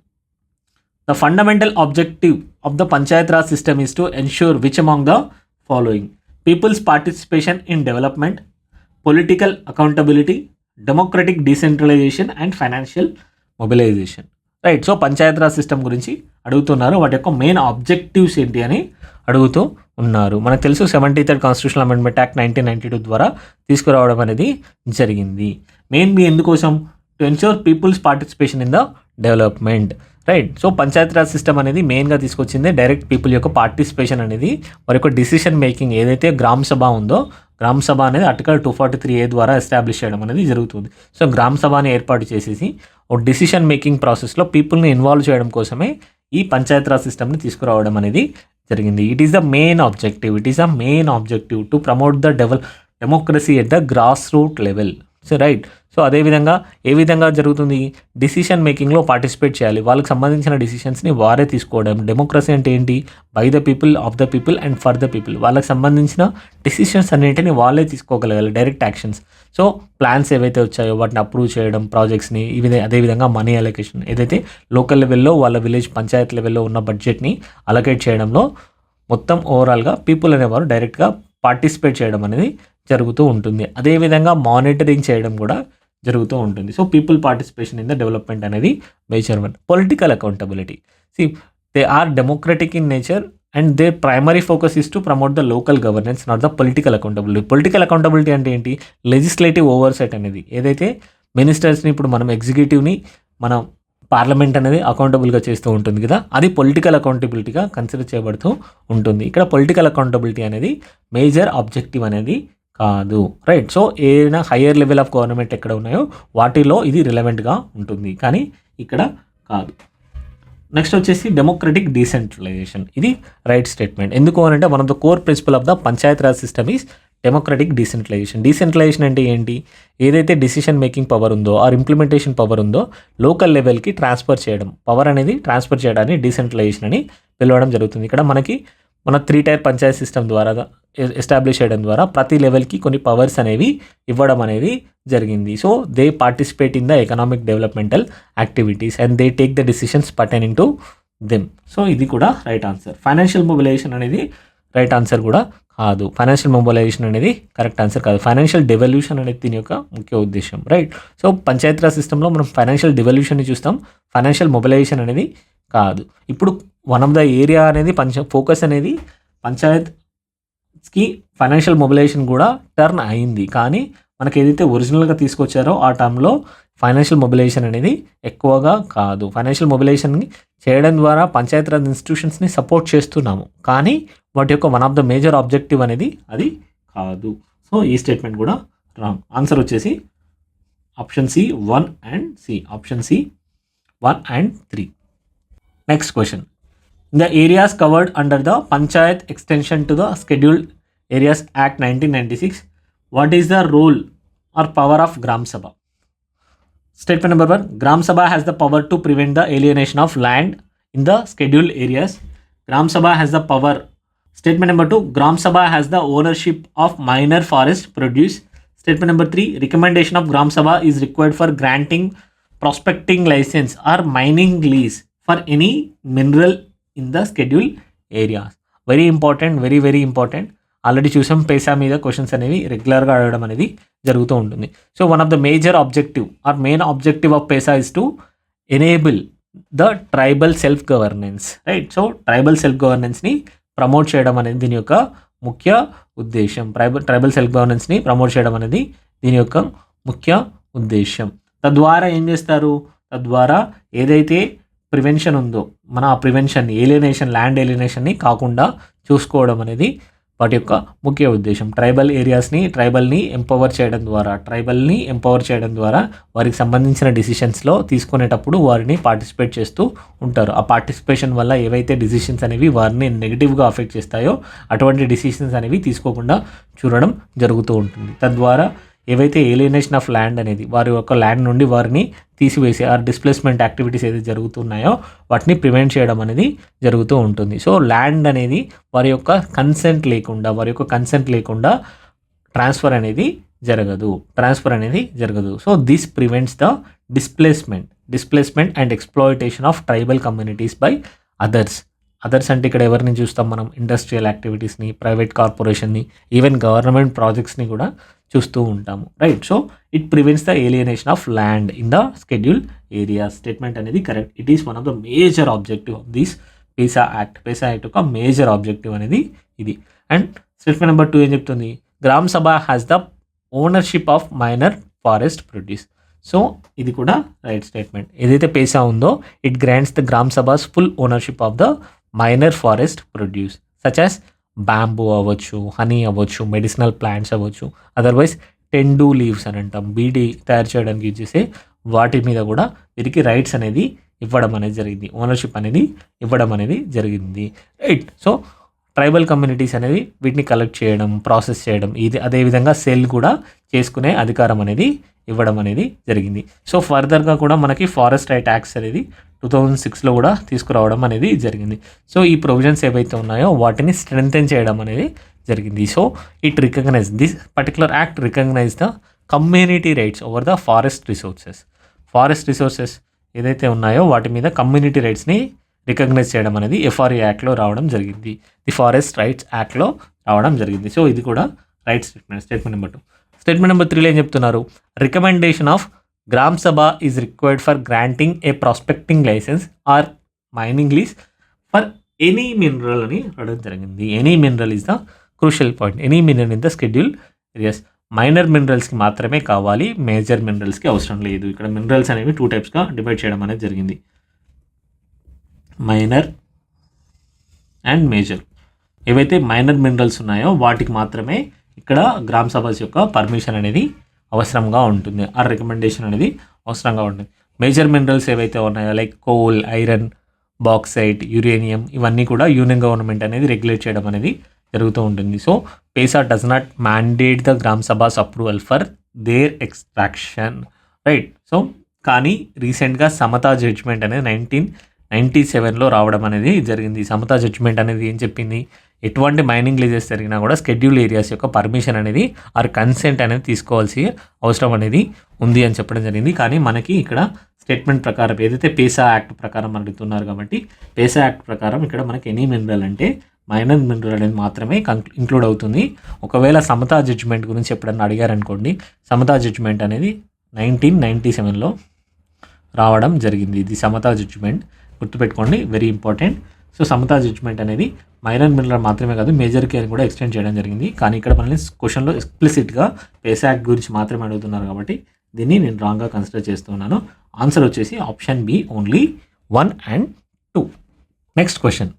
The fundamental objective of the Panchayat Raj system is to ensure which among the following: people's participation in development, political accountability, democratic decentralization and financial mobilization. Right. So panchayat Raj system గురించి అడుగుతున్నారు. వాటి యొక్క మెయిన్ ఆబ్జెక్టివ్స్ ఏంటి అని అడుగుతూ ఉన్నారు. మనకు తెలుసు 73rd కాన్స్టిట్యూషనల్ అమెండ్మెంట్ యాక్ట్ 1992 ద్వారా తీసుకురావడం అనేది జరిగింది. మెయిన్లీ ఎందుకోసం? To ensure people's participation in the development. Right. So panchayat Raj system అనేది మెయిన్గా తీసుకొచ్చింది డైరెక్ట్ పీపుల్ యొక్క పార్టిసిపేషన్ అనేది, వారి యొక్క డిసిషన్ మేకింగ్ ఏదైతే గ్రామ సభ ఉందో, గ్రామ సభ అనేది ఆర్టికల్ 243A ద్వారా ఎస్టాబ్లిష్ చేయడం అనేది జరుగుతుంది. సో గ్రామ సభని ఏర్పాటు చేసేసి ఒక డిసిషన్ మేకింగ్ ప్రాసెస్లో పీపుల్ని ఇన్వాల్వ్ చేయడం కోసమే ఈ పంచాయత్ రాజ్ సిస్టమ్ని తీసుకురావడం అనేది జరిగింది. It is the main objective to promote the democracy at the grass root level. So right. So అదేవిధంగా ఏ విధంగా జరుగుతుంది? డిసిషన్ మేకింగ్లో పార్టిసిపేట్ చేయాలి, వాళ్ళకి సంబంధించిన డిసిషన్స్ని వారే తీసుకోవడం. డెమోక్రసీ అంటే ఏంటి? By the people, of the people and for the people. వాళ్ళకి సంబంధించిన డిసిషన్స్ అన్నింటినీ వాళ్ళే తీసుకోగలగాలి, డైరెక్ట్ యాక్షన్స్. సో ప్లాన్స్ ఏవైతే వచ్చాయో వాటిని అప్రూవ్ చేయడం, ప్రాజెక్ట్స్ని అదేవిధంగా మనీ అలొకేషన్ ఏదైతే లోకల్ లెవెల్లో వాళ్ళ విలేజ్ పంచాయత్ లెవెల్లో ఉన్న బడ్జెట్ని అలొకేట్ చేయడంలో మొత్తం ఓవరాల్గా పీపుల్ అనేవారు డైరెక్ట్గా పార్టిసిపేట్ చేయడం అనేది జరుగుతూ ఉంటుంది. అదేవిధంగా మానిటరింగ్ చేయడం కూడా జరుగుతూ ఉంటుంది. So people participation in the development అనేది major one. Political accountability. See they are democratic in nature and they primary focus is to promote the local governance, not the political accountability. Political accountability అంటే ఏంటి? లెజిస్లేటివ్ ఓవర్సెట్ అనేది ఏదైతే మినిస్టర్స్ని ఇప్పుడు మనం ఎగ్జిక్యూటివ్ని మనం పార్లమెంట్ అనేది అకౌంటబుల్గా చేస్తూ ఉంటుంది కదా, అది పొలిటికల్ అకౌంటబిలిటీగా కన్సిడర్ చేయబడుతూ ఉంటుంది. ఇక్కడ పొలిటికల్ అకౌంటబిలిటీ అనేది మేజర్ ఆబ్జెక్టివ్ అనేది కాదు. రైట్. సో ఏదైనా హయ్యర్ లెవెల్ ఆఫ్ గవర్నమెంట్ ఎక్కడ ఉన్నాయో వాటిలో ఇది రిలవెంట్గా ఉంటుంది, కానీ ఇక్కడ కాదు. నెక్స్ట్ వచ్చేసి డెమోక్రటిక్ డీసెంట్రలైజేషన్. ఇది రైట్ స్టేట్మెంట్. ఎందుకు అని అంటే one of the core principle of the Panchayat Raj system is democratic decentralization. Decentralization అంటే ఏంటి? ఏదైతే డిసిషన్ మేకింగ్ పవర్ ఉందో ఆర్ ఇంప్లిమెంటేషన్ పవర్ ఉందో లోకల్ లెవెల్కి ట్రాన్స్ఫర్ చేయడం, పవర్ అనేది ట్రాన్స్ఫర్ చేయడాన్ని డీసెంట్రలైజేషన్ అని పిలవడం జరుగుతుంది. ఇక్కడ మన 3-tier పంచాయత్ సిస్టమ్ ద్వారా ఎస్టాబ్లిష్ చేయడం ద్వారా ప్రతి లెవెల్కి కొన్ని పవర్స్ అనేవి ఇవ్వడం అనేది జరిగింది. So they participate in the economic developmental activities and they take the decisions pertaining to them. So ఇది కూడా రైట్ ఆన్సర్. ఫైనాన్షియల్ మొబిలైజేషన్ అనేది రైట్ ఆన్సర్ కూడా కాదు. ఫైనాన్షియల్ మొబిలైజేషన్ అనేది కరెక్ట్ ఆన్సర్ కాదు. ఫైనాన్షియల్ డెవల్యూషన్ అనేది దీని యొక్క ముఖ్య ఉద్దేశం. రైట్. సో పంచాయత్ రాజ్ సిస్టంలో మనం ఫైనాన్షియల్ డెవల్యూషన్ని చూస్తాం, ఫైనాన్షియల్ మొబిలైజేషన్ అనేది కాదు. ఇప్పుడు వన్ ఆఫ్ ద ఏరియా అనేది ఫోకస్ అనేది పంచాయత్కి ఫైనాన్షియల్ మొబిలైజేషన్ కూడా టర్న్ అయింది, కానీ మనకి ఏదైతే ఒరిజినల్గా తీసుకొచ్చారో ఆ టర్మ్లో ఫైనాన్షియల్ మొబిలైజేషన్ అనేది ఎక్కువగా కాదు. ఫైనాన్షియల్ మొబిలైజేషన్ని చేయడం ద్వారా పంచాయత్ రాజ్ ఇన్స్టిట్యూషన్స్ని సపోర్ట్ చేస్తున్నాము, కానీ వాటి యొక్క one of the major objective అనేది అది కాదు. సో ఈ స్టేట్మెంట్ కూడా రాంగ్. ఆన్సర్ వచ్చేసి option C 1 and C. Option C 1 and 3. Next question. In the areas covered under the Panchayat extension to the Scheduled Areas Act 1996, what is the role or power of Gram Sabha? Statement number 1. Gram Sabha has the power to prevent the alienation of land in the scheduled areas. Gram Sabha has the power. Statement number 2. Gram Sabha has the ownership of minor forest produce. Statement number 3. Recommendation of Gram Sabha is required for granting prospecting license or mining lease for any mineral in the scheduled areas. Very important, very very important. Already చూసాం పేసా మీద క్వశ్చన్స్ అనేవి రెగ్యులర్గా అడగడం అనేది జరుగుతూ ఉంటుంది. So one of the major objective or main objective of PESA is to enable the tribal self governance. Right. So tribal self గవర్నెన్స్ని ప్రమోట్ చేయడం అనేది దీని యొక్క ముఖ్య ఉద్దేశం. ట్రైబల్ సెల్ఫ్ గవర్నెన్స్ని ప్రమోట్ చేయడం అనేది దీని యొక్క ముఖ్య ఉద్దేశం. తద్వారా ఏం చేస్తారు, తద్వారా ఏదైతే ప్రివెన్షన్ ఉందో మన ఆ ప్రివెన్షన్ ఏలియనేషన్, ల్యాండ్ ఏలియనేషన్ని కాకుండా చూసుకోవడం అనేది వాటి యొక్క ముఖ్య ఉద్దేశం. ట్రైబల్ని ఎంపవర్ చేయడం ద్వారా వారికి సంబంధించిన డిసిషన్స్లో తీసుకునేటప్పుడు వారిని పార్టిసిపేట్ చేస్తూ ఉంటారు. ఆ పార్టిసిపేషన్ వల్ల ఏవైతే డిసిషన్స్ అనేవి వారిని నెగిటివ్గా అఫెక్ట్ చేస్తాయో అటువంటి డిసిషన్స్ అనేవి తీసుకోకుండా చూడడం జరుగుతూ ఉంటుంది. తద్వారా ఏవైతే ఏలియనేషన్ ఆఫ్ ల్యాండ్ అనేది వారి యొక్క ల్యాండ్ నుండి వారిని తీసివేసి ఆ డిస్ప్లేస్మెంట్ యాక్టివిటీస్ ఏదైతే జరుగుతున్నాయో వాటిని ప్రివెంట్ చేయడం అనేది జరుగుతూ ఉంటుంది. సో ల్యాండ్ అనేది వారి యొక్క కన్సెంట్ లేకుండా ట్రాన్స్ఫర్ అనేది జరగదు. So this prevents the displacement and exploitation of tribal communities by others అంటే ఇక్కడ ఎవరిని చూస్తాం మనం, ఇండస్ట్రియల్ యాక్టివిటీస్ని, ప్రైవేట్ కార్పొరేషన్ని, ఈవెన్ గవర్నమెంట్ ప్రాజెక్ట్స్ని కూడా చూస్తూ ఉంటాము, right. So it prevents the alienation of land in the schedule areas. Statement అనేది correct. It is one of the major objective of this PESA act యొక్క మేజర్ ఆబ్జెక్టివ్ అనేది ఇది. అండ్ స్టేట్మెంట్ నెంబర్ 2 ఏం చెప్తుంది, Gram Sabha has the ownership of minor forest produce. So ఇది కూడా రైట్ స్టేట్మెంట్. ఏదైతే పేసా ఉందో it grants the Gram Sabhas full ownership of the minor forest produce such as bamboo అవ్వచ్చు, హనీ అవ్వచ్చు, మెడిసినల్ ప్లాంట్స్ అవ్వచ్చు, అదర్వైజ్ టెండు లీవ్స్ అని అంటాం, బీడీ తయారు చేయడానికి యూజ్ చేసే వాటి మీద కూడా వీరికి రైట్స్ అనేది ఇవ్వడం అనేది జరిగింది, ఓనర్షిప్ అనేది ఇవ్వడం అనేది జరిగింది, రైట్. సో ట్రైబల్ కమ్యూనిటీస్ అనేది వీటిని కలెక్ట్ చేయడం, ప్రాసెస్ చేయడం, ఇది అదేవిధంగా సెల్ కూడా చేసుకునే అధికారం అనేది ఇవ్వడం అనేది జరిగింది. సో ఫర్దర్గా కూడా మనకి ఫారెస్ట్ రైట్ యాక్ట్స్ అనేది 2006లో కూడా తీసుకురావడం అనేది జరిగింది. సో ఈ ప్రొవిజన్స్ ఏవైతే ఉన్నాయో వాటిని స్ట్రెంథెన్ చేయడం అనేది జరిగింది. So this particular act recognize the community rights over the forest resources ఏదైతే ఉన్నాయో వాటి మీద కమ్యూనిటీ రైట్స్ని రికగ్నైజ్ చేయడం అనేది ఎఫ్ఆర్ఏ యాక్ట్లో రావడం జరిగింది, ది ఫారెస్ట్ రైట్స్ యాక్ట్లో రావడం జరిగింది. సో ఇది కూడా right statement number 2. Statement number 3లో ఏం చెప్తున్నారు, recommendation of Gram Sabha is required for granting a prospecting licence or mining lease for any mineral అని రావడం జరిగింది. Any mineral is the crucial point. Any mineral in the schedule areas. Minor మినరల్స్కి మాత్రమే కావాలి, మేజర్ మినరల్స్కి అవసరం లేదు. ఇక్కడ మినరల్స్ అనేవి 2 టైప్స్గా డివైడ్ చేయడం అనేది జరిగింది, మైనర్ అండ్ మేజర్. ఏవైతే మైనర్ మినరల్స్ ఉన్నాయో వాటికి మాత్రమే ఇక్కడ గ్రామ్ సభస్ యొక్క పర్మిషన్ అనేది అవసరంగా ఉంటుంది, ఆ రికమెండేషన్ అనేది అవసరంగా ఉంటుంది. మేజర్ మినరల్స్ ఏవైతే ఉన్నాయో like coal, iron, bauxite, uranium, ఇవన్నీ కూడా యూనియన్ గవర్నమెంట్ అనేది రెగ్యులేట్ చేయడం అనేది జరుగుతూ ఉంటుంది. So PESA does not mandate the Gram Sabhas approval for their extraction, right. So కానీ రీసెంట్గా సమతా జడ్జ్మెంట్ అనేది 1997లో రావడం అనేది జరిగింది. సమతా జడ్జ్మెంట్ అనేది ఏం చెప్పింది, ఎటువంటి మైనింగ్ లీజెస్ జరిగినా కూడా షెడ్యూల్ ఏరియాస్ యొక్క పర్మిషన్ అనేది ఆర్ కన్సెంట్ అనేది తీసుకోవాల్సి అవసరం అనేది ఉంది అని చెప్పడం జరిగింది. కానీ మనకి ఇక్కడ స్టేట్మెంట్ ప్రకారం ఏదైతే పేసా యాక్ట్ ప్రకారం అడుగుతున్నారు కాబట్టి పేసా యాక్ట్ ప్రకారం ఇక్కడ మనకి ఎనీ మినరల్ అంటే మైనర్ మినరల్ అనేది మాత్రమే ఇంక్లూడ్ అవుతుంది. ఒకవేళ సమతా జడ్జ్మెంట్ గురించి ఎప్పుడన్నా అడిగారనుకోండి, సమతా జడ్జ్మెంట్ అనేది 1997లో రావడం జరిగింది. ఇది సమతా జడ్జ్మెంట్, గుర్తుపెట్టుకోండి, వెరీ ఇంపార్టెంట్. సో సమతా జడ్జ్మెంట్ అనేది మైనర్ మినరల్ మాత్రమే కాదు మేజర్కి అని కూడా ఎక్స్టెండ్ చేయడం జరిగింది. కానీ ఇక్కడ మనల్ని క్వశ్చన్లో ఎక్స్ప్లిసిట్గా పేసా యాక్ట్ గురించి మాత్రమే అడుగుతున్నారు కాబట్టి దీన్ని నేను రాంగ్గా కన్సిడర్ చేస్తున్నాను. ఆన్సర్ వచ్చేసి option B, only 1 and 2. Next question,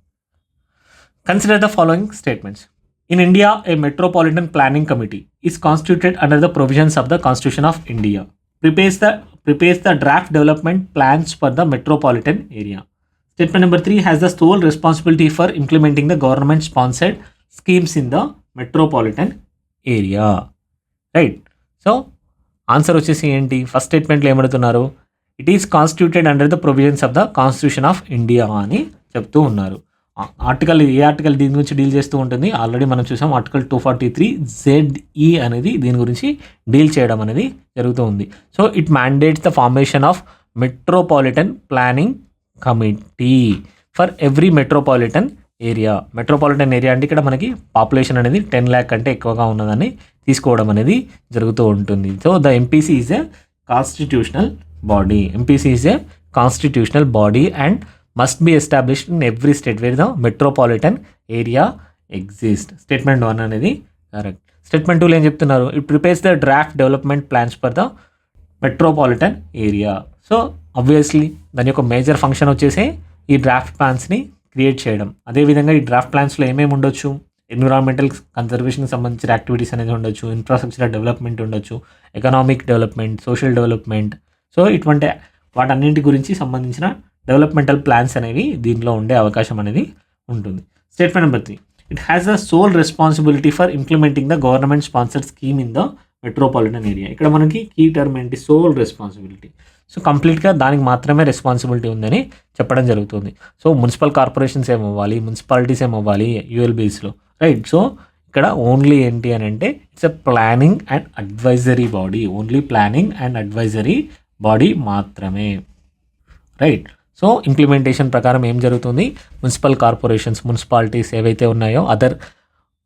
consider the following statements. In India, a metropolitan planning committee is constituted under the provisions of the Constitution of India. Prepares the draft development plans for the metropolitan area. Statement number 3 has the sole responsibility for implementing the government-sponsored schemes in the metropolitan area. Right? So, answer వచ్చేసి ఏంటి? ఫస్ట్ స్టేట్మెంట్లో ఏమడుతున్నారు, it is constituted under the provisions of the constitution of India అని చెప్తూ ఉన్నారు. ఏ ఆర్టికల్ దీని గురించి డీల్ చేస్తూ ఉంటుంది, ఆల్రెడీ మనం చూసాం ఆర్టికల్ 243ZE అనేది దీని గురించి డీల్ చేయడం అనేది జరుగుతూ ఉంది. So it mandates the formation of metropolitan planning committee for every metropolitan area. Metropolitan area అంటే ఇక్కడ మనకి పాపులేషన్ అనేది 10 lakh కంటే ఎక్కువగా ఉన్నదని తీసుకోవడం అనేది జరుగుతూ ఉంటుంది. So the MPC is a constitutional body and must be established in every state where the metropolitan area exists. Statement 1 అనేది కరెక్ట్. స్టేట్మెంట్ 2 ఏం చెప్తున్నారు, it prepares the draft development plans for the metropolitan area. So obviously దాని యొక్క మేజర్ ఫంక్షన్ వచ్చేసి ఈ డ్రాఫ్ట్ ప్లాన్స్ని క్రియేట్ చేయడం. అదేవిధంగా ఈ డ్రాఫ్ట్ ప్లాన్స్లో ఏమేమి ఉండొచ్చు, ఎన్విరాన్మెంటల్ కన్జర్వేషన్కి సంబంధించిన యాక్టివిటీస్ అనేది ఉండొచ్చు, ఇన్ఫ్రాస్ట్రక్చర్ డెవలప్మెంట్ ఉండొచ్చు, economic development, social development. So ఇటువంటి వాటన్నింటి గురించి సంబంధించిన డెవలప్మెంటల్ ప్లాన్స్ అనేవి దీనిలో ఉండే అవకాశం అనేది ఉంటుంది. Statement number 3, it has the sole responsibility for implementing the government sponsored scheme in the metropolitan area. ఇక్కడ మనకి కీ టర్మ్ ఏంటి, సోల్ రెస్పాన్సిబిలిటీ. సో కంప్లీట్గా దానికి మాత్రమే రెస్పాన్సిబిలిటీ ఉందని చెప్పడం జరుగుతుంది. సో మున్సిపల్ కార్పొరేషన్స్ ఏమవ్వాలి, మున్సిపాలిటీస్ ఏమవ్వాలి యూఎల్బీస్లో, రైట్. సో ఇక్కడ ఓన్లీ ఏంటి అని అంటే it's a planning and advisory body, only planning and advisory body మాత్రమే, రైట్. సో ఇంప్లిమెంటేషన్ ప్రకారం ఏం జరుగుతుంది, మున్సిపల్ కార్పొరేషన్స్, మున్సిపాలిటీస్ ఏవైతే ఉన్నాయో, అదర్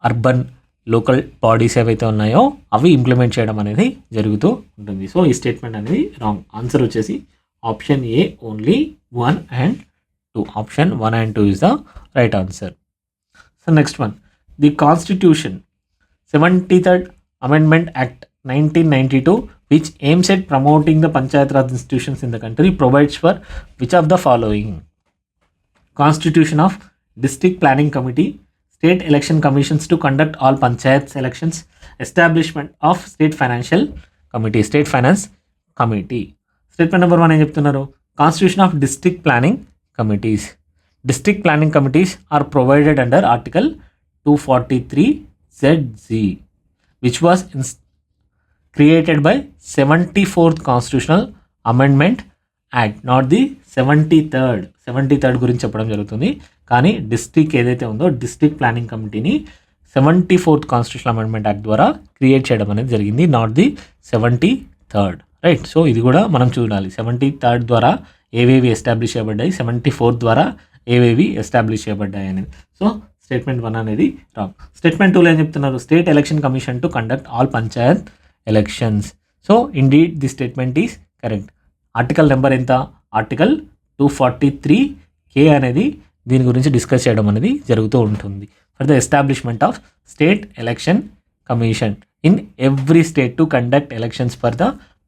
అర్బన్ లోకల్ బాడీస్ ఏవైతే ఉన్నాయో అవి ఇంప్లిమెంట్ చేయడం అనేది జరుగుతూ ఉంటుంది. సో ఈ స్టేట్మెంట్ అనేది రాంగ్. ఆన్సర్ వచ్చేసి option A, only 1 and 2. Option 1 and 2 is the right answer. So next one, the constitution 73rd Amendment Act 1992 which aims at promoting the Panchayat Raj institutions in the country provides for which of the following? Constitution of District Planning Committee, State Election Commissions to conduct all Panchayats elections, establishment of State Financial Committee, State Finance Committee. Statement number 1 ఏం చెప్తున్నారు, Constitution of District Planning Committees. District Planning Committees are provided under Article 243 ZZ which was created by 74th Constitutional Amendment Act, not the 73rd గురించి చెప్పడం జరుగుతుంది. కానీ డిస్ట్రిక్ట్ ఏదైతే ఉందో డిస్ట్రిక్ట్ ప్లానింగ్ కమిటీని 74th కాన్స్టిట్యూషనల్ అమెండ్మెంట్ యాక్ట్ ద్వారా క్రియేట్ చేయడం అనేది జరిగింది, not the 73rd, right. So ఇది కూడా మనం చూడాలి, 73rd ద్వారా ఏవేవి ఎస్టాబ్లిష్ చేయబడ్డాయి, 74th ద్వారా ఏవేవి ఎస్టాబ్లిష్ చేయబడ్డాయి అనేది. సో స్టేట్మెంట్ 1 అనేది రాంగ్. స్టేట్మెంట్ 2లో ఏం చెప్తున్నారు, state election commission to conduct all Panchayat elections. So indeed the statement is correct. Article number ఎంత, ఆర్టికల్ 243K అనేది దీని గురించి డిస్కస్ చేయడం అనేది జరుగుతూ ఉంటుంది. For the establishment of state election commission in every state to conduct elections for the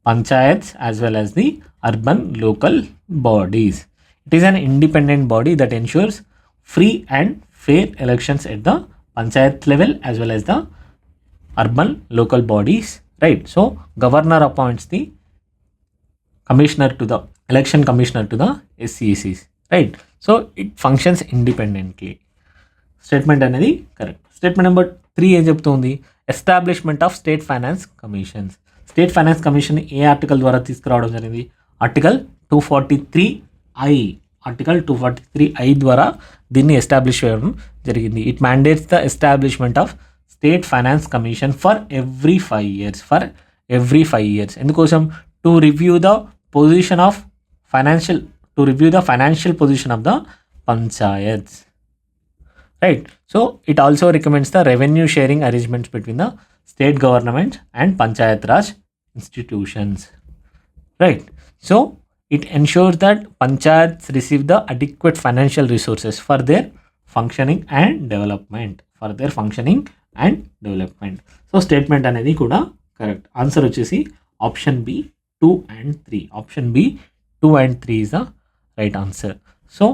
panchayats as well as the urban local bodies. It is an independent body that ensures free and fair elections at the panchayat level as well as the urban local bodies, right. So governor appoints the commissioner to the election commissioner to the SCECs, right. So it functions independently. Statement అనేది correct. Statement number 3 ఏం చెప్తుంది, establishment of state finance commissions. State finance commission ఏ ఆర్టికల్ ద్వారా తీసుకురావడం జరిగింది, ఆర్టికల్ 243I, ఆర్టికల్ 243I ద్వారా దీన్ని ఎస్టాబ్లిష్ చేయడం జరిగింది. It mandates the establishment of state finance commission for every 5 years, for every 5 years. ఎందుకోసం, to review the position of financial, to review the financial position of the panchayats, right. So it also recommends the revenue sharing arrangements between the state government and Panchayat Raj institutions, right. So it ensures that panchayats receive the adequate financial resources for their functioning and development, for their functioning and development. So statement అనేది కూడా కరెక్ట్. ఆన్సర్ వచ్చేసి option B 2 and 3. Option B 2 and 3 is the right answer. So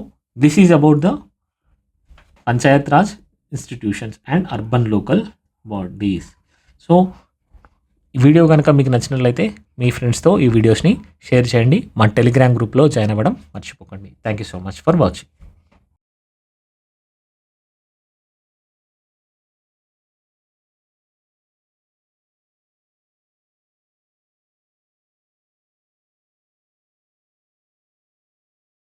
this is about the panchayat raj institutions and urban local bodies. So ఈ వీడియో కనుక మీకు నచ్చినట్లయితే మీ ఫ్రెండ్స్తో ఈ వీడియోస్ని షేర్ చేయండి. మా టెలిగ్రామ్ గ్రూప్లో జాయిన్ అవ్వడం మర్చిపోకండి. Thank you so much for watching.